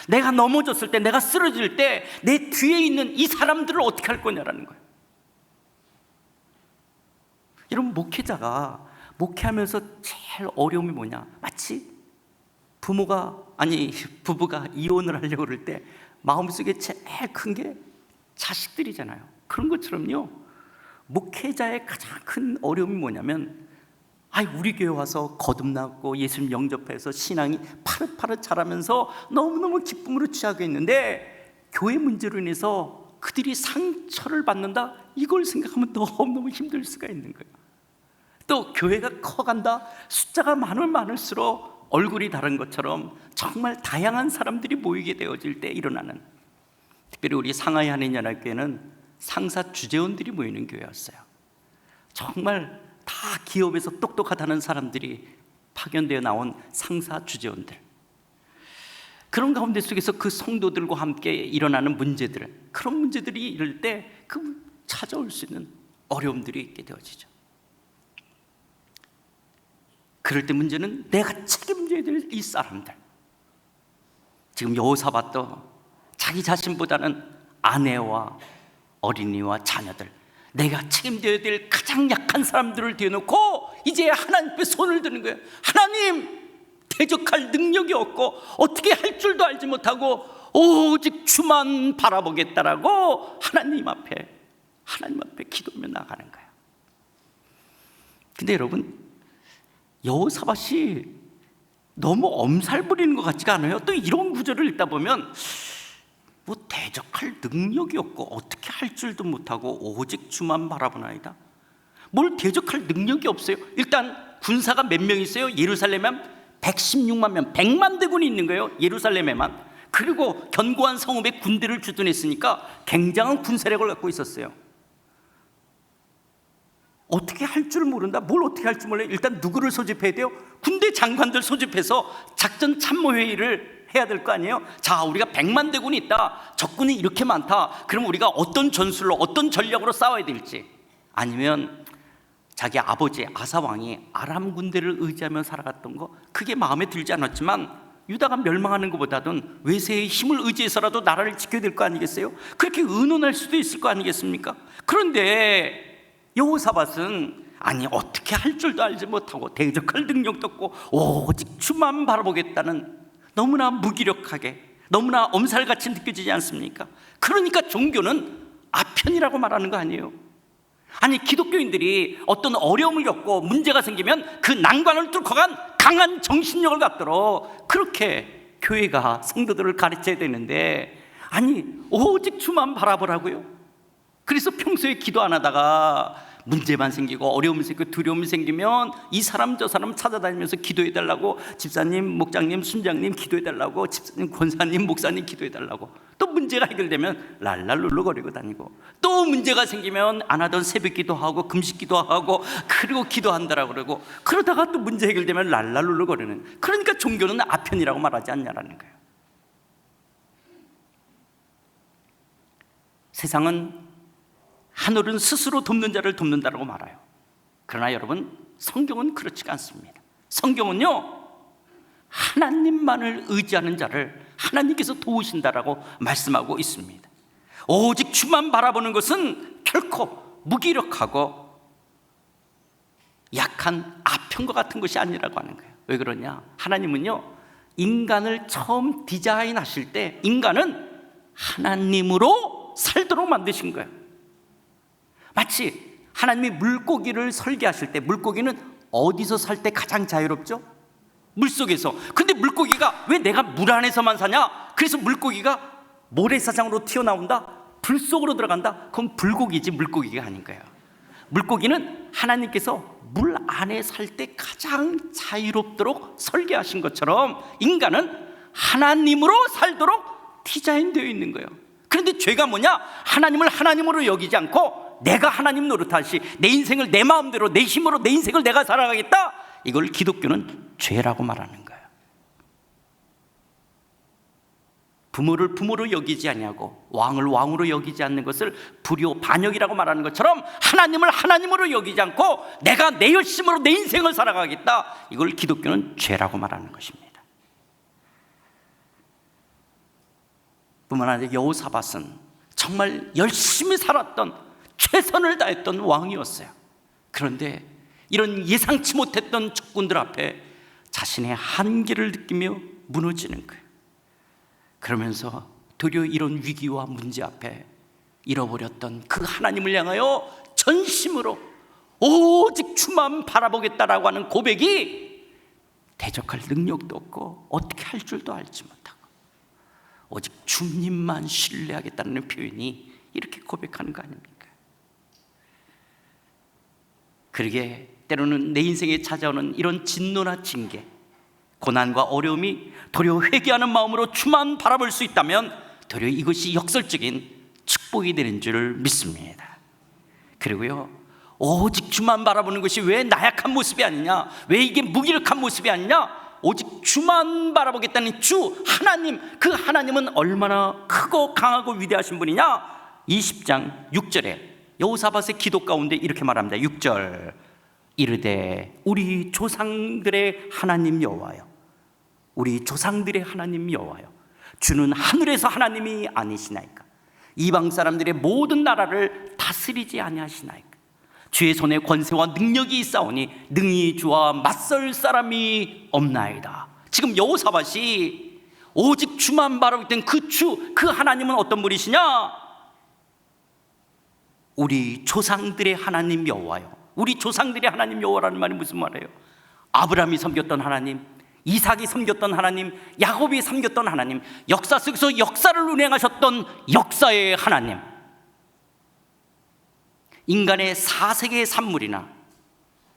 내가 넘어졌을 때, 내가 쓰러질 때 내 뒤에 있는 이 사람들을 어떻게 할 거냐라는 거예요. 여러분, 목회자가 목회하면서 제일 어려움이 뭐냐? 마치 부부가 이혼을 하려고 그럴 때 마음속에 제일 큰 게 자식들이잖아요. 그런 것처럼요, 목회자의 가장 큰 어려움이 뭐냐면, 우리 교회 와서 거듭났고 예수님 영접해서 신앙이 파릇파릇 자라면서 너무너무 기쁨으로 취하고 있는데 교회 문제로 인해서 그들이 상처를 받는다, 이걸 생각하면 너무너무 힘들 수가 있는 거예요. 또 교회가 커간다, 숫자가 많으면 많을수록 얼굴이 다른 것처럼 정말 다양한 사람들이 모이게 되어질 때 일어나는, 특별히 우리 상하이 한인연합교회는 상사 주재원들이 모이는 교회였어요. 정말 다 기업에서 똑똑하다는 사람들이 파견되어 나온 상사 주재원들, 그런 가운데 속에서 그 성도들과 함께 일어나는 문제들, 그런 문제들이 이럴 때 그 찾아올 수 있는 어려움들이 있게 되어지죠. 그럴 때 문제는 내가 책임져야 될 이 사람들. 지금 여호사밧도 자기 자신보다는 아내와 어린이와 자녀들, 내가 책임져야 될 가장 약한 사람들을 대놓고 이제 하나님 앞에 손을 드는 거예요. 하나님, 대적할 능력이 없고 어떻게 할 줄도 알지 못하고 오직 주만 바라보겠다라고 하나님 앞에 기도하며 나가는 거예요. 근데 여러분, 여호사밧이 너무 엄살 부리는 것 같지가 않아요? 또 이런 구절을 읽다 보면 뭐 대적할 능력이 없고 어떻게 할 줄도 못하고 오직 주만 바라보나이다. 뭘 대적할 능력이 없어요? 일단 군사가 몇 명 있어요? 예루살렘에만 116만 명, 100만 대군이 있는 거예요, 예루살렘에만. 그리고 견고한 성읍에 군대를 주둔했으니까 굉장한 군사력을 갖고 있었어요. 어떻게 할 줄 모른다? 뭘 어떻게 할 줄 몰라요? 일단 누구를 소집해야 돼요? 군대 장관들 소집해서 작전 참모회의를 해야 될 거 아니에요? 자, 우리가 100만 대군이 있다, 적군이 이렇게 많다, 그럼 우리가 어떤 전술로 어떤 전략으로 싸워야 될지. 아니면 자기 아버지 아사 왕이 아람 군대를 의지하며 살아갔던 거, 그게 마음에 들지 않았지만 유다가 멸망하는 것보다는 외세의 힘을 의지해서라도 나라를 지켜야 될 거 아니겠어요? 그렇게 의논할 수도 있을 거 아니겠습니까? 그런데 여호사밧은 아니 어떻게 할 줄도 알지 못하고 대적할 능력도 없고 오직 주만 바라보겠다는, 너무나 무기력하게, 너무나 엄살같이 느껴지지 않습니까? 그러니까 종교는 아편이라고 말하는 거 아니에요? 아니, 기독교인들이 어떤 어려움을 겪고 문제가 생기면 그 난관을 뚫고 간 강한 정신력을 갖도록 그렇게 교회가 성도들을 가르쳐야 되는데, 아니 오직 주만 바라보라고요? 그래서 평소에 기도 안 하다가 문제만 생기고 어려움이 생기고 두려움이 생기면 이 사람 저 사람 찾아다니면서 기도해달라고, 집사님, 목장님, 순장님 기도해달라고, 집사님, 권사님, 목사님 기도해달라고, 또 문제가 해결되면 랄랄룰루거리고 다니고, 또 문제가 생기면 안 하던 새벽 기도하고 금식 기도하고 그리고 기도한다라고 그러고, 그러다가 또 문제 해결되면 랄랄룰루거리는. 그러니까 종교는 아편이라고 말하지 않냐라는 거예요. 세상은 하늘은 스스로 돕는 자를 돕는다라고 말해요. 그러나 여러분, 성경은 그렇지가 않습니다. 성경은요, 하나님만을 의지하는 자를 하나님께서 도우신다라고 말씀하고 있습니다. 오직 주만 바라보는 것은 결코 무기력하고 약한 아편과 같은 것이 아니라고 하는 거예요. 왜 그러냐? 하나님은요, 인간을 처음 디자인하실 때 인간은 하나님으로 살도록 만드신 거예요. 마치 하나님이 물고기를 설계하실 때, 물고기는 어디서 살 때 가장 자유롭죠? 물속에서. 근데 물고기가 왜 내가 물 안에서만 사냐? 그래서 물고기가 모래사장으로 튀어나온다? 불 속으로 들어간다? 그건 불고기지 물고기가 아닌 거예요. 물고기는 하나님께서 물 안에 살 때 가장 자유롭도록 설계하신 것처럼 인간은 하나님으로 살도록 디자인되어 있는 거예요. 그런데 죄가 뭐냐? 하나님을 하나님으로 여기지 않고 내가 하나님 노릇하시, 내 인생을 내 마음대로 내 힘으로 내 인생을 내가 살아가겠다, 이걸 기독교는 죄라고 말하는 거예요. 부모를 부모로 여기지 아니하고 왕을 왕으로 여기지 않는 것을 불효 반역이라고 말하는 것처럼 하나님을 하나님으로 여기지 않고 내가 내 열심으로 내 인생을 살아가겠다, 이걸 기독교는 죄라고 말하는 것입니다. 뿐만 아니라 여호사밧은 정말 열심히 살았던, 최선을 다했던 왕이었어요. 그런데 이런 예상치 못했던 적군들 앞에 자신의 한계를 느끼며 무너지는 거예요. 그러면서 도리어 이런 위기와 문제 앞에 잃어버렸던 그 하나님을 향하여 전심으로 오직 주만 바라보겠다라고 하는 고백이 대적할 능력도 없고 어떻게 할 줄도 알지 못하고 오직 주님만 신뢰하겠다는 표현이 이렇게 고백하는 거 아닙니까? 그러게 때로는 내 인생에 찾아오는 이런 진노나 징계, 고난과 어려움이 도리어 회개하는 마음으로 주만 바라볼 수 있다면 도리어 이것이 역설적인 축복이 되는 줄 믿습니다. 그리고요, 오직 주만 바라보는 것이 왜 나약한 모습이 아니냐, 왜 이게 무기력한 모습이 아니냐, 오직 주만 바라보겠다는 주 하나님, 그 하나님은 얼마나 크고 강하고 위대하신 분이냐. 20장 6절에 여호사밧의 기도 가운데 이렇게 말합니다. 6절, 이르되 우리 조상들의 하나님 여호와여, 우리 조상들의 하나님 여호와여, 주는 하늘에서 하나님이 아니시나이까? 이방 사람들의 모든 나라를 다스리지 아니하시나이까. 주의 손에 권세와 능력이 있사오니 능히 주와 맞설 사람이 없나이다. 지금 여호사밧이 오직 주만 바라보던 그 주, 그 하나님은 어떤 분이시냐? 우리 조상들의 하나님 여호와요. 우리 조상들의 하나님 여호와라는 말이 무슨 말이에요? 아브라함이 섬겼던 하나님, 이삭이 섬겼던 하나님, 야곱이 섬겼던 하나님, 역사 속에서 역사를 운행하셨던 역사의 하나님. 인간의 사색의 산물이나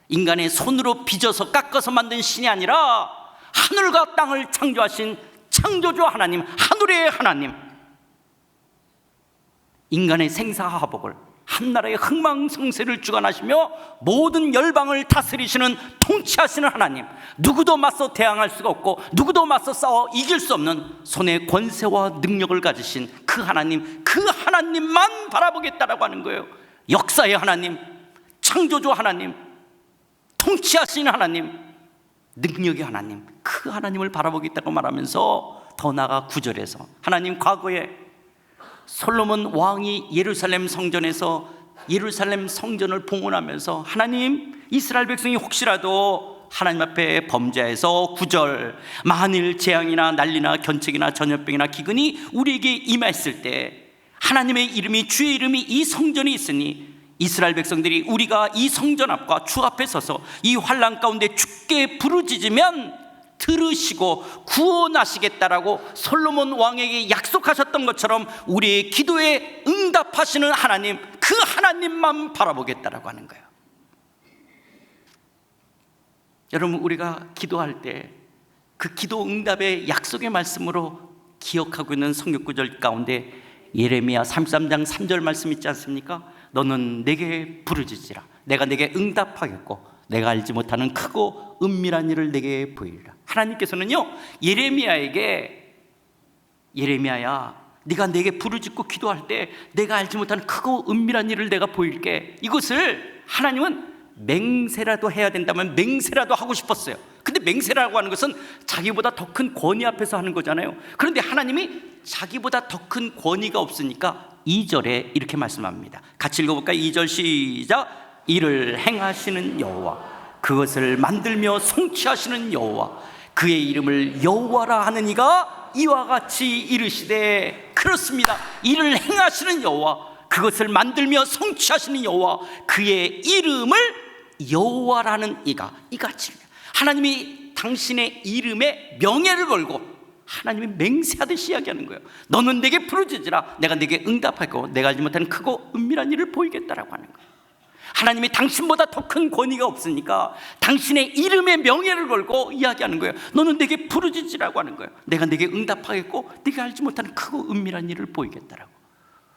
인간의 손으로 빚어서 깎아서 만든 신이 아니라 하늘과 땅을 창조하신 창조주 하나님, 하늘의 하나님. 인간의 생사화복을, 한나라의 흥망성쇠를 주관하시며 모든 열방을 다스리시는 통치하시는 하나님, 누구도 맞서 대항할 수가 없고 누구도 맞서 싸워 이길 수 없는 손에 권세와 능력을 가지신 그 하나님, 그 하나님만 바라보겠다라고 하는 거예요. 역사의 하나님, 창조주 하나님, 통치하시는 하나님, 능력의 하나님, 그 하나님을 바라보겠다고 말하면서 더 나아가 9절에서 하나님 과거에 솔로몬 왕이 예루살렘 성전에서 예루살렘 성전을 봉헌하면서 하나님, 이스라엘 백성이 혹시라도 하나님 앞에 범죄해서 9절 만일 재앙이나 난리나 견책이나 전염병이나 기근이 우리에게 임했을 때 하나님의 이름이, 주의 이름이 이 성전에 있으니 이스라엘 백성들이 우리가 이 성전 앞과 주 앞에 서서 이 환난 가운데 주께 부르짖으면 들으시고 구원하시겠다라고 솔로몬 왕에게 약속하셨던 것처럼 우리의 기도에 응답하시는 하나님, 그 하나님만 바라보겠다라고 하는 거예요. 여러분, 우리가 기도할 때 그 기도 응답의 약속의 말씀으로 기억하고 있는 성경 구절 가운데 예레미야 33장 3절 말씀 있지 않습니까? 너는 내게 부르짖으라. 내가 내게 응답하겠고 내가 알지 못하는 크고 은밀한 일을 내게 보이리라. 하나님께서는요, 예레미야에게 예레미야야, 네가 내게 부르짖고 기도할 때 내가 알지 못하는 크고 은밀한 일을 내가 보일게. 이것을 하나님은 맹세라도 해야 된다면 맹세라도 하고 싶었어요. 근데 맹세라고 하는 것은 자기보다 더 큰 권위 앞에서 하는 거잖아요. 그런데 하나님이 자기보다 더 큰 권위가 없으니까 2절에 이렇게 말씀합니다. 같이 읽어볼까요? 2절 시작. 이를 행하시는 여호와, 그것을 만들며 성취하시는 여호와, 그의 이름을 여호와라 하는 이가 이와 같이 이르시되. 그렇습니다. 이를 행하시는 여호와, 그것을 만들며 성취하시는 여호와, 그의 이름을 여호와라는 이가 이같이. 하나님이 당신의 이름에 명예를 걸고 하나님이 맹세하듯이 이야기하는 거예요. 너는 내게 부르짖으라. 내가 내게 응답하고 내가 알지 못하는 크고 은밀한 일을 보이겠다라고 하는 거예요. 하나님이 당신보다 더 큰 권위가 없으니까 당신의 이름에 명예를 걸고 이야기하는 거예요. 너는 내게 부르짖으라고 하는 거예요. 내가 내게 응답하겠고 네가 알지 못하는 크고 은밀한 일을 보이겠다라고.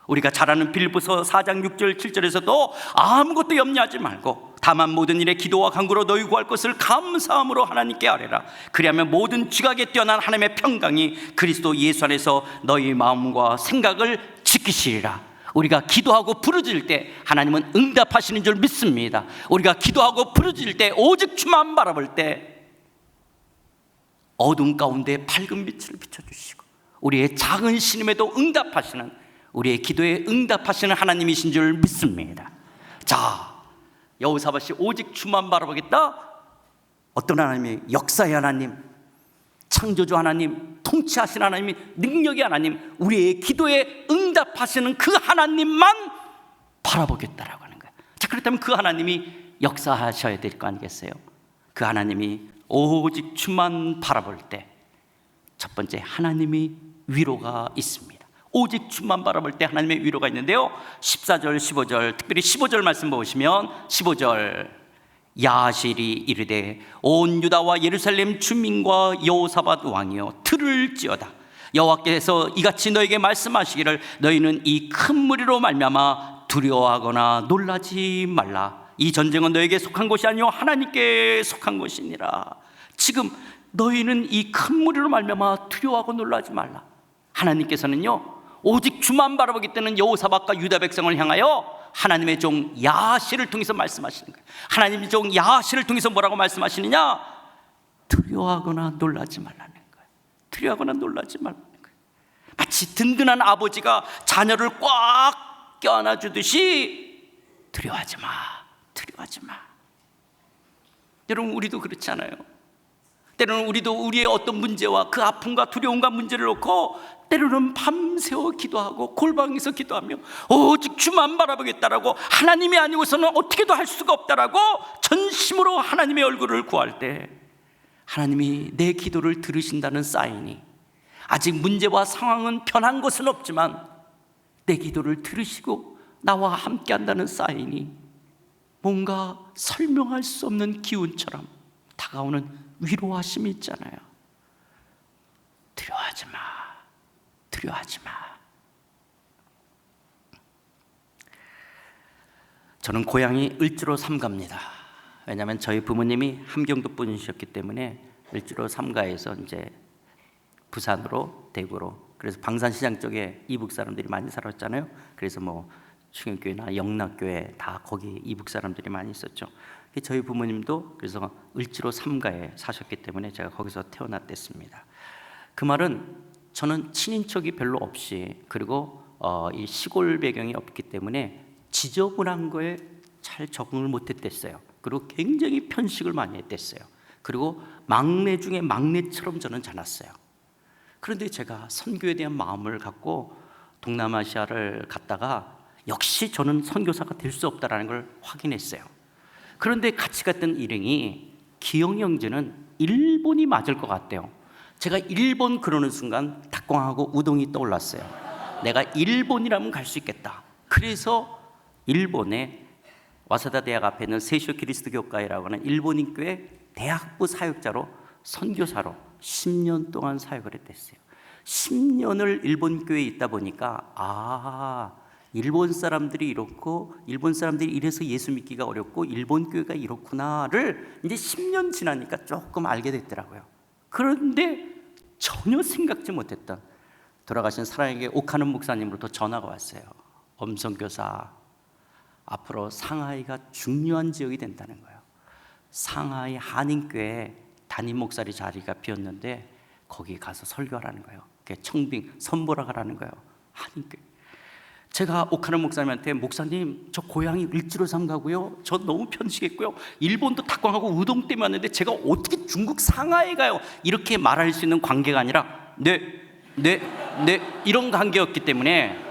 우리가 잘 아는 빌립보서 4장 6절 7절에서도 아무것도 염려하지 말고 다만 모든 일에 기도와 간구로 너희 구할 것을 감사함으로 하나님께 아뢰라. 그리하면 모든 지각에 뛰어난 하나님의 평강이 그리스도 예수 안에서 너희 마음과 생각을 지키시리라. 우리가 기도하고 부르짖을 때 하나님은 응답하시는 줄 믿습니다. 우리가 기도하고 부르짖을 때 오직 주만 바라볼 때 어둠 가운데 밝은 빛을 비춰주시고 우리의 작은 신음에도 응답하시는, 우리의 기도에 응답하시는 하나님이신 줄 믿습니다. 자, 여호사밧이 오직 주만 바라보겠다. 어떤 하나님이? 역사의 하나님, 창조주 하나님, 통치하신 하나님, 능력의 하나님, 우리의 기도에 응답하시는 그 하나님만 바라보겠다라고 하는 거예요. 자, 그렇다면 그 하나님이 역사하셔야 될 거 아니겠어요? 그 하나님이 오직 주만 바라볼 때 첫 번째, 하나님이 위로가 있습니다. 오직 주만 바라볼 때 하나님의 위로가 있는데요, 14절 15절, 특별히 15절 말씀 보시면 15절, 야하실이 이르되 온 유다와 예루살렘 주민과 여호사밧 왕이여 들을지어다. 여호와께서 이같이 너에게 말씀하시기를 너희는 이 큰 무리로 말미암아 두려워하거나 놀라지 말라. 이 전쟁은 너에게 속한 것이 아니요 하나님께 속한 것이니라. 지금 너희는 이 큰 무리로 말미암아 두려워하고 놀라지 말라. 하나님께서는요, 오직 주만 바라보기 때문에 여호사밧과 유다 백성을 향하여 하나님의 종 야하실을 통해서 말씀하시는 거예요. 하나님의 종 야하실을 통해서 뭐라고 말씀하시느냐? 두려워하거나 놀라지 말라는 거예요. 두려워하거나 놀라지 말라는 거예요. 마치 마치 든든한 아버지가 자녀를 꽉 껴안아주듯이 두려워하지 마, 두려워하지 마. 여러분, 우리도 그렇지 않아요? 때로는 우리도 우리의 어떤 문제와 그 아픔과 두려움과 문제를 놓고 때로는 밤새워 기도하고 골방에서 기도하며 오직 주만 바라보겠다라고, 하나님이 아니고서는 어떻게도 할 수가 없다라고 전심으로 하나님의 얼굴을 구할 때 하나님이 내 기도를 들으신다는 사인이, 아직 문제와 상황은 변한 것은 없지만 내 기도를 들으시고 나와 함께 한다는 사인이 뭔가 설명할 수 없는 기운처럼 다가오는 위로하심이 있잖아요. 두려워하지 마, 두려워하지 마. 저는 고향이 을지로 삼가입니다. 왜냐하면 저희 부모님이 함경도 분이셨기 때문에 을지로 삼가에서 이제 부산으로, 대구로, 그래서 방산시장 쪽에 이북 사람들이 많이 살았잖아요. 그래서 뭐 충영교회나 영락교회 다 거기 이북 사람들이 많이 있었죠. 저희 부모님도 그래서 을지로 삼가에 사셨기 때문에 제가 거기서 태어났댔습니다. 그 말은 저는 친인척이 별로 없이, 그리고 이 시골 배경이 없기 때문에 지저분한 거에 잘 적응을 못했댔어요. 그리고 굉장히 편식을 많이 했댔어요. 그리고 막내 중에 막내처럼 저는 자랐어요. 그런데 제가 선교에 대한 마음을 갖고 동남아시아를 갔다가 역시 저는 선교사가 될 수 없다는 걸 확인했어요. 그런데 같이 갔던 일행이 기영 형제는 일본이 맞을 것 같대요. 제가 일본 그러는 순간 닭광하고 우동이 떠올랐어요. 내가 일본이라면 갈 수 있겠다. 그래서 일본의 와사다 대학 앞에 있는 세쇼 그리스도교회라고 하는 일본인 교회 대학부 사역자로, 선교사로 10년 동안 사역을 했댔어요. 10년을 일본 교회에 있다 보니까 일본 사람들이 이렇고, 일본 사람들이 이래서 예수 믿기가 어렵고, 일본 교회가 이렇구나를 이제 10년 지나니까 조금 알게 됐더라고요. 그런데 전혀 생각지 못했던, 돌아가신 사랑에게 옥하는 목사님으로부터 전화가 왔어요. 엄성교사, 앞으로 상하이가 중요한 지역이 된다는 거예요. 상하이 한인교회 담임 목사리 자리가 비었는데 거기 가서 설교하라는 거예요. 청빙 선보라 가라는 거예요. 한인교회. 제가 옥하는 목사님한테, 목사님 저 고향이 을지로 삼가고요, 저 너무 편식했고요, 일본도 닭광하고 우동 때문에 왔는데 제가 어떻게 중국 상하이에 가요? 이렇게 말할 수 있는 관계가 아니라 네 이런 관계였기 때문에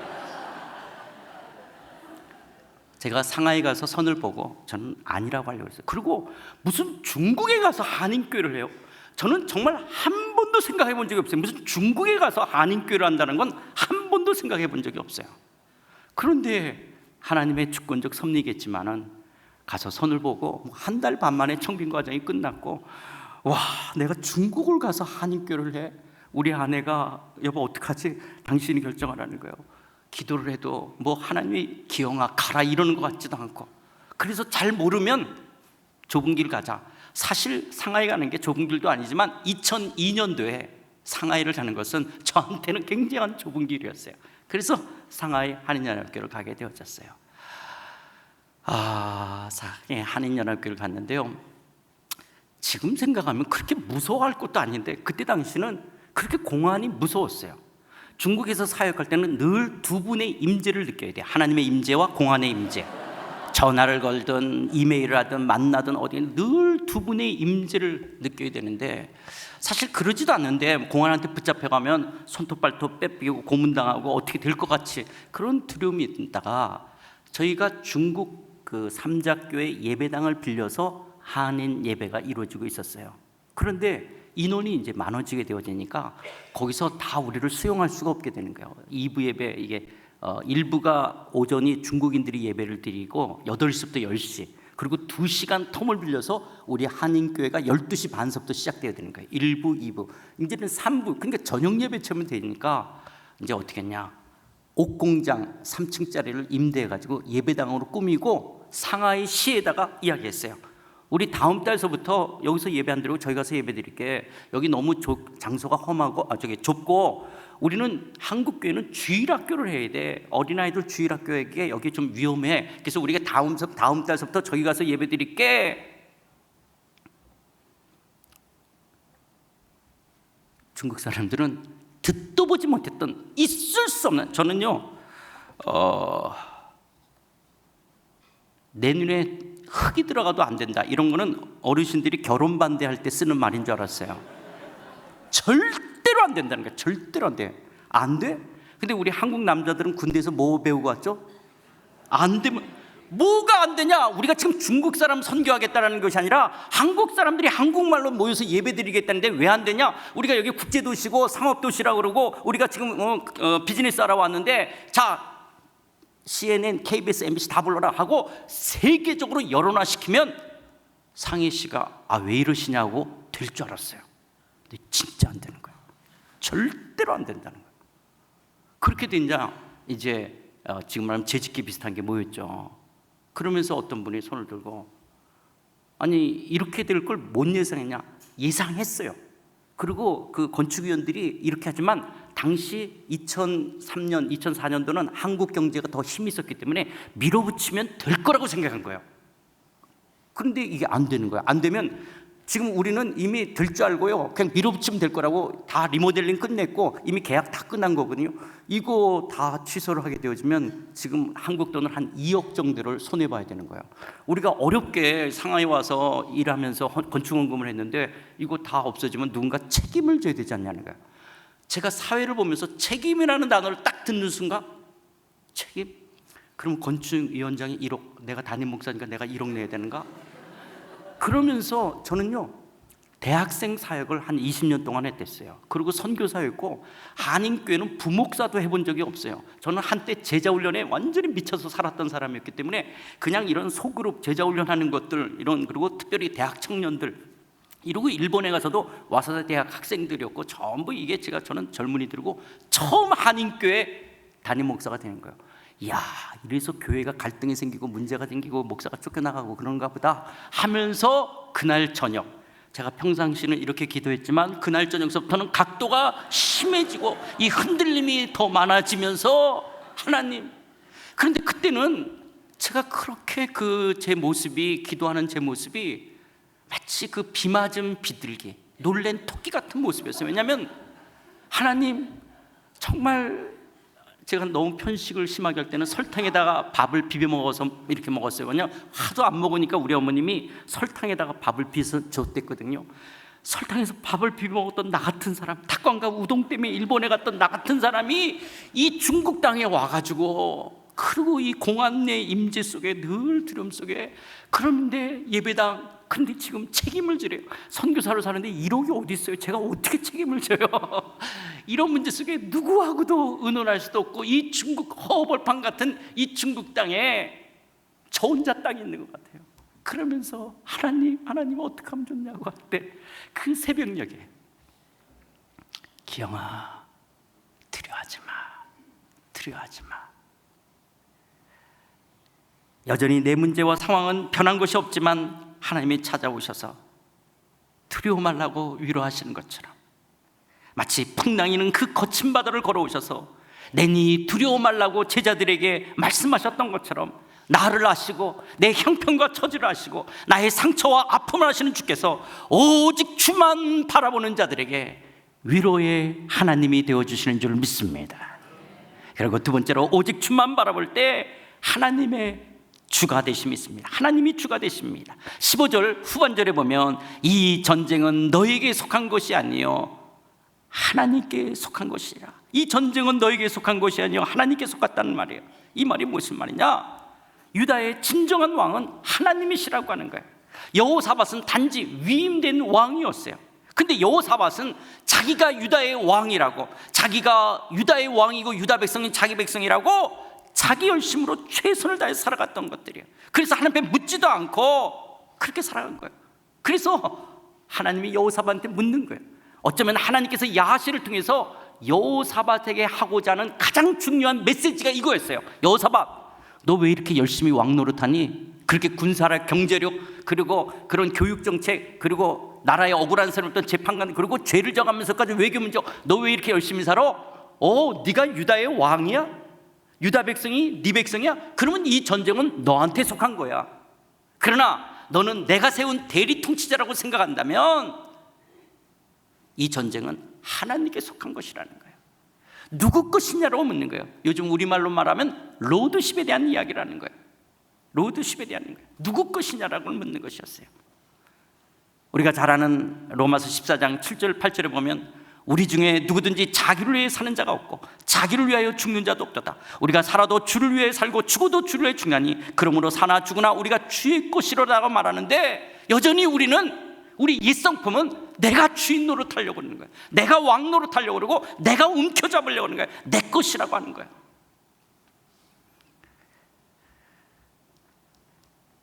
제가 상하이 가서 선을 보고 저는 아니라고 하려고 했어요. 그리고 무슨 중국에 가서 한인교회를 해요? 저는 정말 한 번도 생각해 본 적이 없어요. 무슨 중국에 가서 한인교회를 한다는 건 한 번도 생각해 본 적이 없어요. 그런데 하나님의 주권적 섭리겠지만은 가서 선을 보고 한 달 반 만에 청빙 과정이 끝났고, 와, 내가 중국을 가서 한인교회를 해? 우리 아내가 여보 어떡하지? 당신이 결정하라는 거예요. 기도를 해도 뭐 하나님이 기영아 가라 이러는 것 같지도 않고, 그래서 잘 모르면 좁은 길 가자. 사실 상하이 가는 게 좁은 길도 아니지만 2002년도에 상하이를 가는 것은 저한테는 굉장한 좁은 길이었어요. 그래서 상하이 한인연합교회를 가게 되어졌어요. 한인연합교회를 갔는데요, 지금 생각하면 그렇게 무서워할 것도 아닌데 그때 당시는 그렇게 공안이 무서웠어요. 중국에서 사역할 때는 늘 두 분의 임재를 느껴야 돼요. 하나님의 임재와 공안의 임재. 전화를 걸든 이메일을 하든 만나든 어디 늘 두 분의 임재를 느껴야 되는데, 사실 그러지도 않는데 공안한테 붙잡혀가면 손톱 발톱 뺏기고 고문당하고 어떻게 될 것 같이 그런 두려움이 있다가, 저희가 중국 그 삼자교회 예배당을 빌려서 한인 예배가 이루어지고 있었어요. 그런데 인원이 이제 많아지게 되어지니까 거기서 다 우리를 수용할 수가 없게 되는 거예요. 2부 예배, 이게 일부가 오전이 중국인들이 예배를 드리고 8시부터 10시, 그리고 2시간 텀을 빌려서 우리 한인교회가 12시 반서부터 시작되어야 되는 거예요. 1부, 2부, 이제는 3부, 그러니까 저녁 예배처럼 되니까 이제 어떻게 했냐, 옥공장 3층짜리를 임대해가지고 예배당으로 꾸미고 상하이 시에다가 이야기했어요. 우리 다음 달서부터 여기서 예배 안 드리고 저희 가서 예배 드릴게. 여기 너무 장소가 험하고 좁고, 우리는 한국교회는 주일학교를 해야 돼. 어린아이들 주일학교에게 여기 좀 위험해. 그래서 우리가 다음 달서부터 저기 가서 예배 드릴게. 중국 사람들은 듣도 보지 못했던, 있을 수 없는, 저는요 내 눈에 흙이 들어가도 안 된다, 이런 거는 어르신들이 결혼 반대할 때 쓰는 말인 줄 알았어요. 절대로 안 된다는 거예요. 절대로 안 돼. 안 돼? 근데 우리 한국 남자들은 군대에서 뭐 배우고 왔죠? 안 되면 뭐가 안 되냐? 우리가 지금 중국 사람 선교하겠다는 것이 아니라 한국 사람들이 한국말로 모여서 예배드리겠다는데 왜 안 되냐? 우리가 여기 국제도시고 상업도시라고 그러고 우리가 지금 비즈니스 하러 왔는데, 자 CNN, KBS, MBC 다 불러라 하고 세계적으로 여론화시키면 상희 씨가 왜 이러시냐고 될 줄 알았어요. 근데 진짜 안 되는 거예요. 절대로 안 된다는 거예요. 그렇게 된자 이제 지금 말하면 재짓기 비슷한 게 뭐였죠. 그러면서 어떤 분이 손을 들고, 아니 이렇게 될 걸 못 예상했냐? 예상했어요. 그리고 그 건축위원들이 이렇게 하지만 당시 2003년, 2004년도는 한국 경제가 더 힘이 있었기 때문에 밀어붙이면 될 거라고 생각한 거예요. 그런데 이게 안 되는 거예요. 안 되면 지금 우리는 이미 될 줄 알고요, 그냥 밀어붙이면 될 거라고 다 리모델링 끝냈고 이미 계약 다 끝난 거거든요. 이거 다 취소를 하게 되어지면 지금 한국 돈을 한 2억 정도를 손해봐야 되는 거예요. 우리가 어렵게 상하이 와서 일하면서 건축원금을 했는데 이거 다 없어지면 누군가 책임을 져야 되지 않냐는 거예요. 제가 사회를 보면서 책임이라는 단어를 딱 듣는 순간, 책임? 그럼 건축위원장이 1억, 내가 담임 목사니까 내가 1억 내야 되는가? 그러면서 저는요 대학생 사역을 한 20년 동안 했댔어요. 그리고 선교사였고 한인교회는 부목사도 해본 적이 없어요. 저는 한때 제자훈련에 완전히 미쳐서 살았던 사람이었기 때문에 그냥 이런 소그룹 제자훈련하는 것들, 이런, 그리고 특별히 대학 청년들, 이러고 일본에 가서도 와서 대학 학생들이었고 전부 이게 저는 젊은이들고 처음 한인교회 담임 목사가 되는 거예요. 이야, 이래서 교회가 갈등이 생기고 문제가 생기고 목사가 쫓겨나가고 그런가 보다 하면서 그날 저녁, 제가 평상시는 이렇게 기도했지만 그날 저녁서부터는 각도가 심해지고 이 흔들림이 더 많아지면서 하나님, 그런데 그때는 제가 그렇게 제 모습이, 기도하는 제 모습이 마치 그 비 맞은 비둘기, 놀란 토끼 같은 모습이었어요. 왜냐하면 하나님, 정말 제가 너무 편식을 심하게 할 때는 설탕에다가 밥을 비벼 먹어서 이렇게 먹었어요. 왜냐면 하도 안 먹으니까 우리 어머님이 설탕에다가 밥을 비벼서 줬댔거든요. 설탕에서 밥을 비벼 먹었던 나 같은 사람, 닭광과 우동 때문에 일본에 갔던 나 같은 사람이 이 중국 땅에 와가지고, 그리고 이 공안 내 임재 속에 늘 두려움 속에, 그런데 예배당, 근데 지금 책임을 지래요. 선교사로 사는데 1억이 어디 있어요? 제가 어떻게 책임을 져요? 이런 문제 속에 누구하고도 의논할 수도 없고, 이 중국 허벌판 같은 이 중국 땅에 저 혼자 땅이 있는 것 같아요. 그러면서 하나님 어떻게 하면 좋냐고 할 때 그 새벽녘에, 기영아, 두려워하지 마. 여전히 내 문제와 상황은 변한 것이 없지만 하나님이 찾아오셔서 두려워 말라고 위로하시는 것처럼, 마치 풍랑이는 그 거친 바다를 걸어오셔서 내니 두려워 말라고 제자들에게 말씀하셨던 것처럼 나를 아시고 내 형편과 처지를 아시고 나의 상처와 아픔을 아시는 주께서 오직 주만 바라보는 자들에게 위로의 하나님이 되어주시는 줄 믿습니다. 그리고 두 번째로, 오직 주만 바라볼 때 하나님의 주가 되심이 있습니다. 하나님이 주가 되십니다. 15절 후반절에 보면 이 전쟁은 너에게 속한 것이 아니요 하나님께 속한 것이라. 이 전쟁은 너에게 속한 것이 아니요 하나님께 속았다는 말이에요. 이 말이 무슨 말이냐? 유다의 진정한 왕은 하나님이시라고 하는 거예요. 여호사밧은 단지 위임된 왕이었어요. 근데 여호사밧은 자기가 유다의 왕이라고, 자기가 유다의 왕이고 유다 백성이 자기 백성이라고 자기 열심으로 최선을 다해서 살아갔던 것들이에요. 그래서 하나님 앞에 묻지도 않고 그렇게 살아간 거예요. 그래서 하나님이 여호사밧한테 묻는 거예요. 어쩌면 하나님께서 야하시를 통해서 여호사밧에게 하고자 하는 가장 중요한 메시지가 이거였어요. 여호사밧, 너 왜 이렇게 열심히 왕 노릇하니? 그렇게 군사력, 경제력, 그리고 그런 교육정책, 그리고 나라의 억울한 사람들 재판관, 그리고 죄를 져가면서까지 외교 문제, 너 왜 이렇게 열심히 살아? 네가 유다의 왕이야? 유다 백성이 네 백성이야? 그러면 이 전쟁은 너한테 속한 거야. 그러나 너는 내가 세운 대리 통치자라고 생각한다면 이 전쟁은 하나님께 속한 것이라는 거예요. 누구 것이냐라고 묻는 거예요. 요즘 우리말로 말하면 로드십에 대한 이야기라는 거예요. 로드십에 대한 거예요. 누구 것이냐라고 묻는 것이었어요. 우리가 잘 아는 로마서 14장 7절 8절에 보면 우리 중에 누구든지 자기를 위해 사는 자가 없고 자기를 위하여 죽는 자도 없도다. 우리가 살아도 주를 위해 살고 죽어도 주를 위해 죽나니 그러므로 사나 죽으나 우리가 주의 것이로라고 말하는데, 여전히 우리 옛성품은 내가 주인 노릇하려고 하는 거예요. 내가 왕 노릇하려고 그러고 내가 움켜잡으려고 하는 거예요. 내 것이라고 하는 거예요.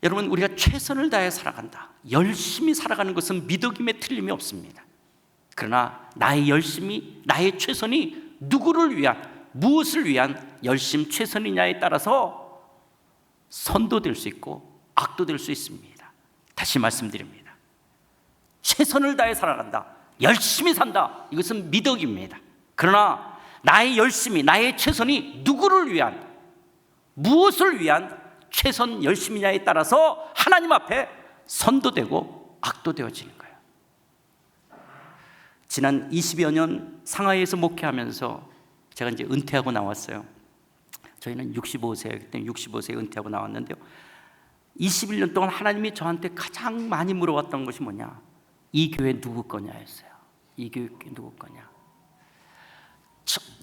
여러분, 우리가 최선을 다해 살아간다, 열심히 살아가는 것은 미덕임에 틀림이 없습니다. 그러나 나의 열심이, 나의 최선이 누구를 위한, 무엇을 위한 열심 최선이냐에 따라서 선도 될 수 있고 악도 될 수 있습니다. 다시 말씀드립니다. 최선을 다해 살아간다, 열심히 산다, 이것은 미덕입니다. 그러나 나의 열심이, 나의 최선이 누구를 위한, 무엇을 위한 최선 열심이냐에 따라서 하나님 앞에 선도 되고 악도 되어지는 거예요. 지난 20여 년 상하이에서 목회하면서 제가 이제 은퇴하고 나왔어요. 저희는 65세이기 때문에 65세에 은퇴하고 나왔는데요, 21년 동안 하나님이 저한테 가장 많이 물어봤던 것이 뭐냐, 이 교회 누구 거냐였어요. 이 교회 누구 거냐.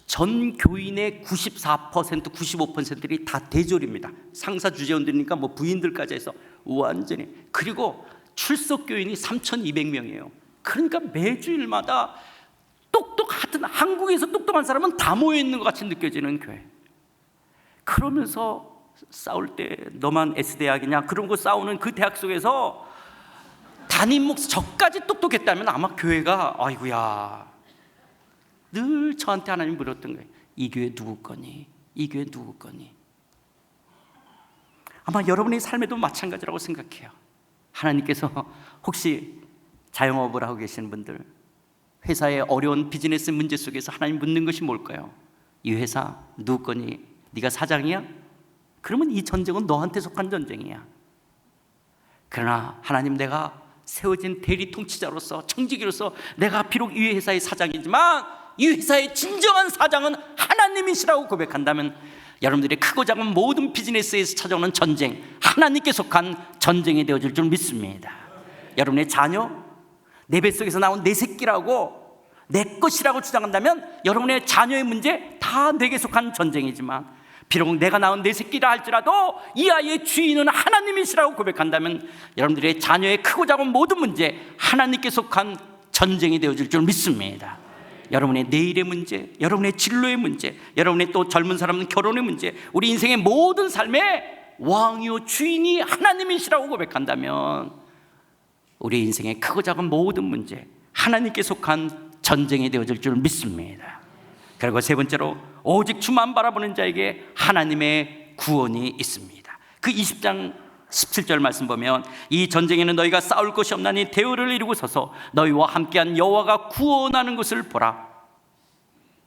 전 교인의 94%, 95%들이 다 대졸입니다. 상사 주재원들이니까 뭐 부인들까지 해서 완전히. 그리고 출석 교인이 3,200명이에요. 그러니까 매주일마다 똑똑하든, 한국에서 똑똑한 사람은 다 모여 있는 것 같이 느껴지는 교회. 그러면서 싸울 때 너만 S대학이냐 그런 거 싸우는 그 대학 속에서 담임 목사 저까지 똑똑했다면 아마 교회가, 아이고야, 늘 저한테 하나님 물었던 거예요. 이 교회 누구 거니? 이 교회 누구 거니? 아마 여러분의 삶에도 마찬가지라고 생각해요. 하나님께서 혹시 자영업을 하고 계시는 분들, 회사의 어려운 비즈니스 문제 속에서 하나님 묻는 것이 뭘까요? 이 회사 누구 거니? 네가 사장이야? 그러면 이 전쟁은 너한테 속한 전쟁이야. 그러나 하나님, 내가 세워진 대리 통치자로서, 청지기로서 내가 비록 이 회사의 사장이지만 이 회사의 진정한 사장은 하나님이시라고 고백한다면, 여러분들의 크고 작은 모든 비즈니스에서 찾아오는 전쟁, 하나님께 속한 전쟁이 되어질 줄 믿습니다. 여러분의 자녀, 내 뱃속에서 나온 내 새끼라고, 내 것이라고 주장한다면 여러분의 자녀의 문제 다 내게 속한 전쟁이지만, 비록 내가 낳은 내 새끼라 할지라도 이 아이의 주인은 하나님이시라고 고백한다면 여러분들의 자녀의 크고 작은 모든 문제 하나님께 속한 전쟁이 되어질 줄 믿습니다. 여러분의 내일의 문제, 여러분의 진로의 문제, 여러분의 또 젊은 사람은 결혼의 문제, 우리 인생의 모든 삶의 왕이요 주인이 하나님이시라고 고백한다면 우리 인생의 크고 작은 모든 문제 하나님께 속한 전쟁이 되어질 줄 믿습니다. 그리고 세 번째로, 오직 주만 바라보는 자에게 하나님의 구원이 있습니다. 그 20장 17절 말씀 보면, 이 전쟁에는 너희가 싸울 것이 없나니 대열을 이루고 서서 너희와 함께한 여호와가 구원하는 것을 보라.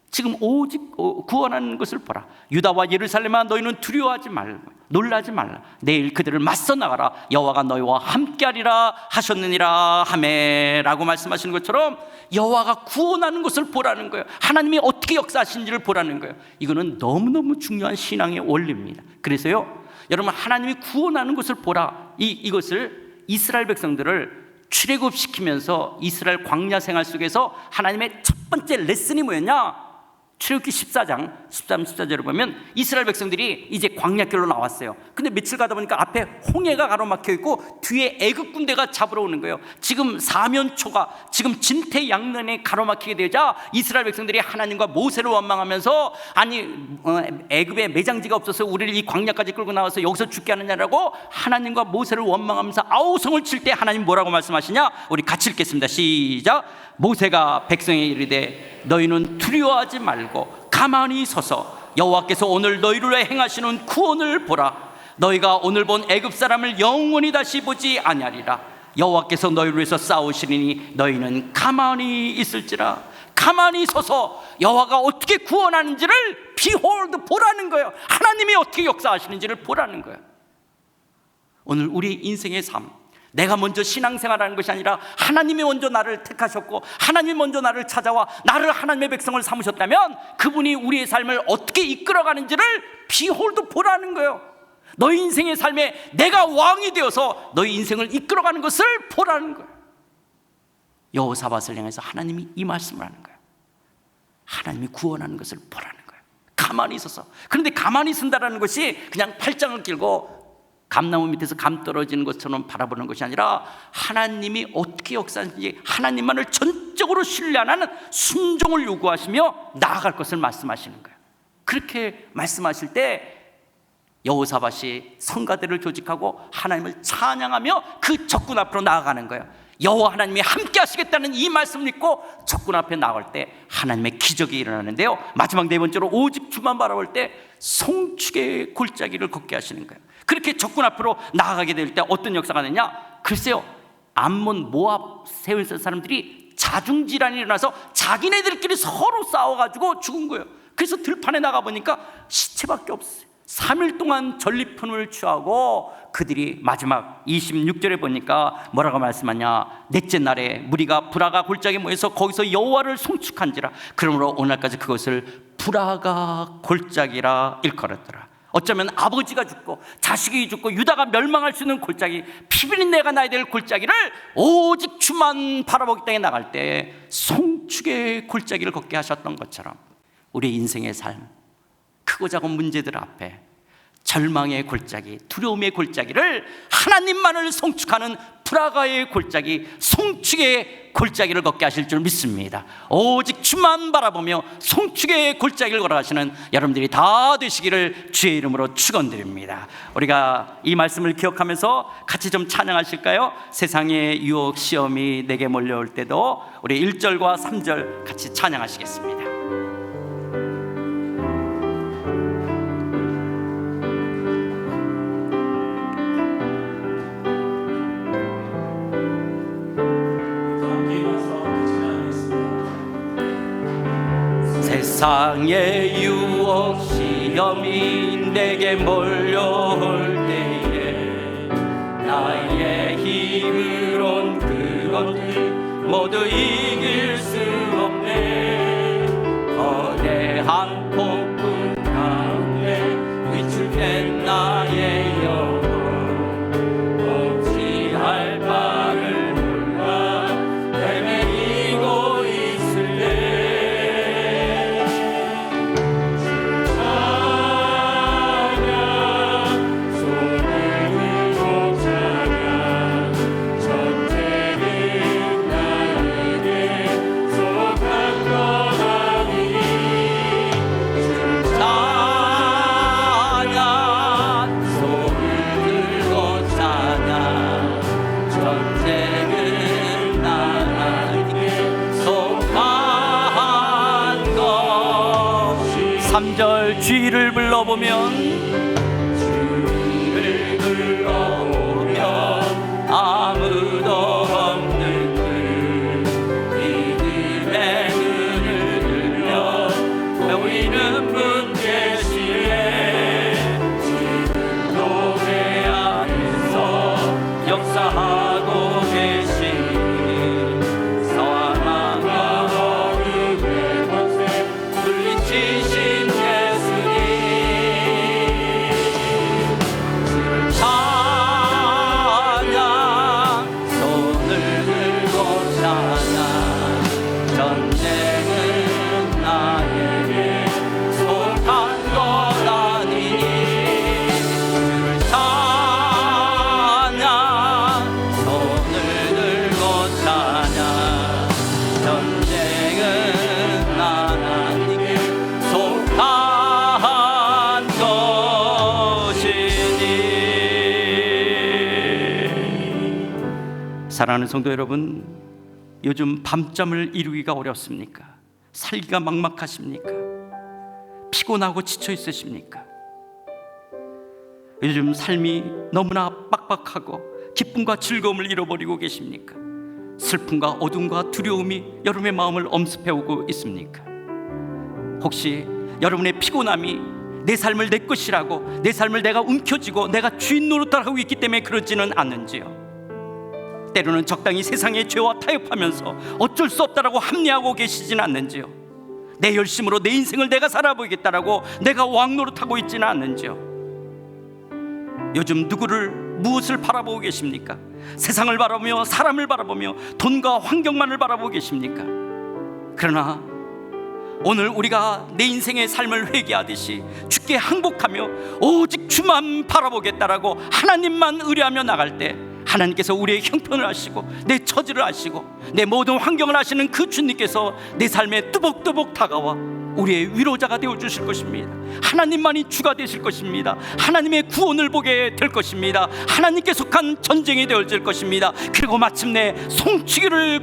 지금 오직 구원하는 것을 보라. 유다와 예루살렘아, 너희는 두려워하지 말고 놀라지 말라. 내일 그들을 맞서 나가라. 여호와가 너희와 함께하리라 하셨느니라 하매라고 말씀하시는 것처럼 여호와가 구원하는 것을 보라는 거예요. 하나님이 어떻게 역사하시는지를 보라는 거예요. 이거는 너무너무 중요한 신앙의 원리입니다. 그래서요, 여러분, 하나님이 구원하는 것을 보라, 이것을 이스라엘 백성들을 출애굽시키면서 이스라엘 광야 생활 속에서 하나님의 첫 번째 레슨이 뭐였냐? 출애굽기 14장 13, 14절을 보면 이스라엘 백성들이 이제 광야길로 나왔어요. 근데 며칠 가다 보니까 앞에 홍해가 가로막혀 있고 뒤에 애굽 군대가 잡으러 오는 거예요. 지금 사면초가 지금 진퇴양난에 가로막히게 되자 이스라엘 백성들이 하나님과 모세를 원망하면서, 아니 애굽에 매장지가 없어서 우리를 이 광야까지 끌고 나와서 여기서 죽게 하느냐라고 하나님과 모세를 원망하면서 아우성을 칠 때 하나님 뭐라고 말씀하시냐? 우리 같이 읽겠습니다. 시작. 모세가 백성에 이르되 너희는 두려워하지 말고 가만히 서서 여호와께서 오늘 너희를 위해 행하시는 구원을 보라. 너희가 오늘 본 애굽 사람을 영원히 다시 보지 아니하리라. 여호와께서 너희를 위해서 싸우시리니 너희는 가만히 있을지라. 가만히 서서 여호와가 어떻게 구원하는지를 behold, 보라는 거예요. 하나님이 어떻게 역사하시는지를 보라는 거예요. 오늘 우리 인생의 삶, 내가 먼저 신앙생활하는 것이 아니라 하나님이 먼저 나를 택하셨고 하나님이 먼저 나를 찾아와 나를 하나님의 백성을 삼으셨다면 그분이 우리의 삶을 어떻게 이끌어가는지를 비홀도 보라는 거예요. 너희 인생의 삶에 내가 왕이 되어서 너희 인생을 이끌어가는 것을 보라는 거예요. 여호사밧을 향해서 하나님이 이 말씀을 하는 거예요. 하나님이 구원하는 것을 보라는 거예요. 가만히 있어서. 그런데 가만히 있는다는 것이 그냥 팔짱을 끼고 감나무 밑에서 감 떨어지는 것처럼 바라보는 것이 아니라 하나님이 어떻게 역사하는지 하나님만을 전적으로 신뢰하는 순종을 요구하시며 나아갈 것을 말씀하시는 거예요. 그렇게 말씀하실 때 여호사밧이 성가대를 조직하고 하나님을 찬양하며 그 적군 앞으로 나아가는 거예요. 여호와 하나님이 함께 하시겠다는 이 말씀을 믿고 적군 앞에 나갈 때 하나님의 기적이 일어나는데요, 마지막 네 번째로 오직 주만 바라볼 때 송축의 골짜기를 걷게 하시는 거예요. 그렇게 적군 앞으로 나아가게 될 때 어떤 역사가 되냐? 글쎄요, 암몬 모압 세운 사람들이 자중질환이 일어나서 자기네들끼리 서로 싸워가지고 죽은 거예요. 그래서 들판에 나가보니까 시체밖에 없어요. 3일 동안 전리품을 취하고 그들이 마지막 26절에 보니까 뭐라고 말씀하냐? 넷째 날에 무리가 브라가 골짜기에 모여서 거기서 여호와를 송축한지라. 그러므로 오늘까지 그것을 브라가 골짜기라 일컬었더라. 어쩌면 아버지가 죽고 자식이 죽고 유다가 멸망할 수 있는 골짜기, 피비린내가 나야 될 골짜기를 오직 주만 바라보기 땅에 나갈 때 송축의 골짜기를 걷게 하셨던 것처럼 우리의 인생의 삶, 크고 작은 문제들 앞에 절망의 골짜기, 두려움의 골짜기를 하나님만을 송축하는 브라가의 골짜기, 송축의 골짜기를 걷게 하실 줄 믿습니다. 오직 주만 바라보며 송축의 골짜기를 걸어가시는 여러분들이 다 되시기를 주의 이름으로 축원드립니다. 우리가 이 말씀을 기억하면서 같이 좀 찬양하실까요? 세상의 유혹 시험이 내게 몰려올 때도 우리 1절과 3절 같이 찬양하시겠습니다. 세상의 유혹 시험이 내게 몰려올 때에 나의 힘으론 그것들 모두 이길 수 없네. 거대한 폭풍 가운데 위축된 나의 영혼 어찌할 바를 몰라 헤매이고 있을 때 주의를 불러보면 아무도 없는 그 믿음의 눈을 들며 우리는 분 계시네. 지금도 내 안에서 역사하고 계시니 사망과 어둠의 권세 물리치시 사랑하는 성도 여러분, 요즘 밤잠을 이루기가 어렵습니까? 살기가 막막하십니까? 피곤하고 지쳐 있으십니까? 요즘 삶이 너무나 빡빡하고 기쁨과 즐거움을 잃어버리고 계십니까? 슬픔과 어둠과 두려움이 여러분의 마음을 엄습해오고 있습니까? 혹시 여러분의 피곤함이 내 삶을 내 것이라고, 내 삶을 내가 움켜쥐고 내가 주인 노릇을 하고 있기 때문에 그러지는 않는지요? 때로는 적당히 세상의 죄와 타협하면서 어쩔 수 없다라고 합리하고 계시진 않는지요? 내 열심으로 내 인생을 내가 살아보겠다라고 내가 왕노릇하고 있지는 않는지요? 요즘 무엇을 바라보고 계십니까? 세상을 바라보며 사람을 바라보며 돈과 환경만을 바라보고 계십니까? 그러나 오늘 우리가 내 인생의 삶을 회개하듯이 주께 항복하며 오직 주만 바라보겠다라고 하나님만 의뢰하며 나갈 때 하나님께서 우리의 형편을 아시고 내 처지를 아시고 내 모든 환경을 아시는 그 주님께서 내 삶에 뚜벅뚜벅 다가와 우리의 위로자가 되어 주실 것입니다. 하나님만이 주가 되실 것입니다. 하나님의 구원을 보게 될 것입니다. 하나님께 속한 전쟁이 되어질 것입니다. 그리고 마침내 송축의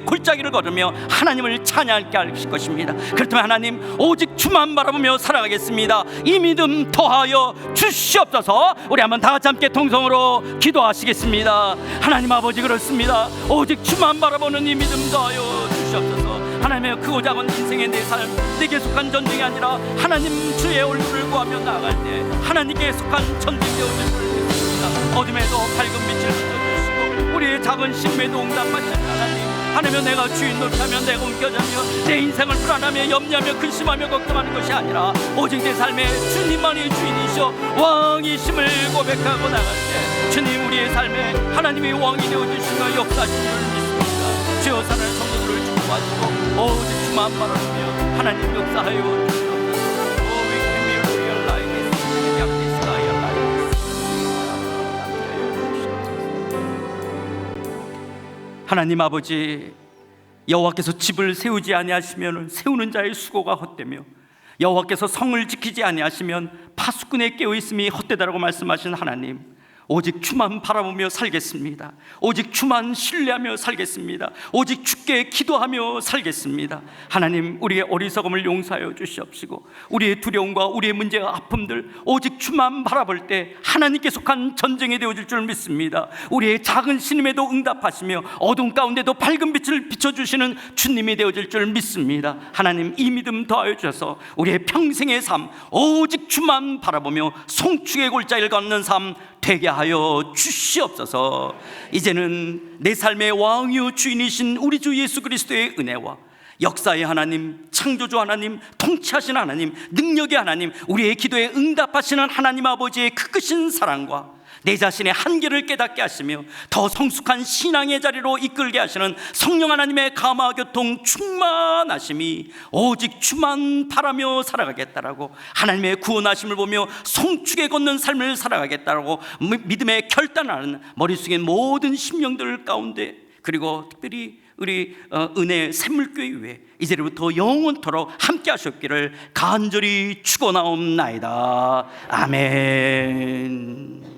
골짜기를 걸으며 하나님을 찬양하게 하실 것입니다. 그렇다면 하나님, 오직 주만 바라보며 살아가겠습니다. 이 믿음 더하여 주시옵소서. 우리 한번 다 같이 함께 통성으로 기도하시겠습니다. 하나님 아버지, 그렇습니다. 오직 주만 바라보는 이 믿음 더하여 주시옵소서. 하나님의 크고 작은 인생의 내 삶, 내게 속한 전쟁이 아니라 하나님 주의 얼굴을 구하며 나아갈 때 하나님께 속한 전쟁이 되어질 줄 믿습니다. 어둠에도 밝은 빛을 비춰주시고 우리의 작은 심에도 응답하시는 하나님, 내가 주인 노릇하며 내가 움켜쥐며 내 인생을 불안하며 염려하며 근심하며 걱정하는 것이 아니라 오직 내 삶에 주님만이 주인이시오 왕이심을 고백하고 나갈 때 주님, 우리의 삶에 하나님이 왕이 되어주시며 역사하시는 줄 믿습니다. 주여, 사랑하는 성도들을 축복하시고 오직 주만 바라보며 하나님 역사하여 주시옵소서. We can realize this. We have this realize. 하나님 아버지, 여호와께서 집을 세우지 아니하시면 세우는 자의 수고가 헛되며 여호와께서 성을 지키지 아니하시면 파수꾼의 깨어있음이 헛되다라고 말씀하신 하나님, 오직 주만 바라보며 살겠습니다. 오직 주만 신뢰하며 살겠습니다. 오직 주께 기도하며 살겠습니다. 하나님, 우리의 어리석음을 용서하여 주시옵시고 우리의 두려움과 우리의 문제와 아픔들 오직 주만 바라볼 때 하나님께 속한 전쟁이 되어질 줄 믿습니다. 우리의 작은 신임에도 응답하시며 어둠 가운데도 밝은 빛을 비춰주시는 주님이 되어질 줄 믿습니다. 하나님, 이 믿음 더하여 주셔서 우리의 평생의 삶 오직 주만 바라보며 송축의 골짜기를 걷는 삶 되게 하여 주시옵소서. 이제는 내 삶의 왕이요 주인이신 우리 주 예수 그리스도의 은혜와 역사의 하나님, 창조주 하나님, 통치하시는 하나님, 능력의 하나님, 우리의 기도에 응답하시는 하나님 아버지의 크신 사랑과 내 자신의 한계를 깨닫게 하시며 더 성숙한 신앙의 자리로 이끌게 하시는 성령 하나님의 감화 교통 충만하심이 오직 주만 바라며 살아가겠다라고, 하나님의 구원하심을 보며 송축에 걷는 삶을 살아가겠다라고 믿음의 결단하는 머릿속의 모든 심령들 가운데, 그리고 특별히 우리 은혜 샘물교회 위에 이제부터 영원토록 함께 하셨기를 간절히 축원하옵나이다. 아멘.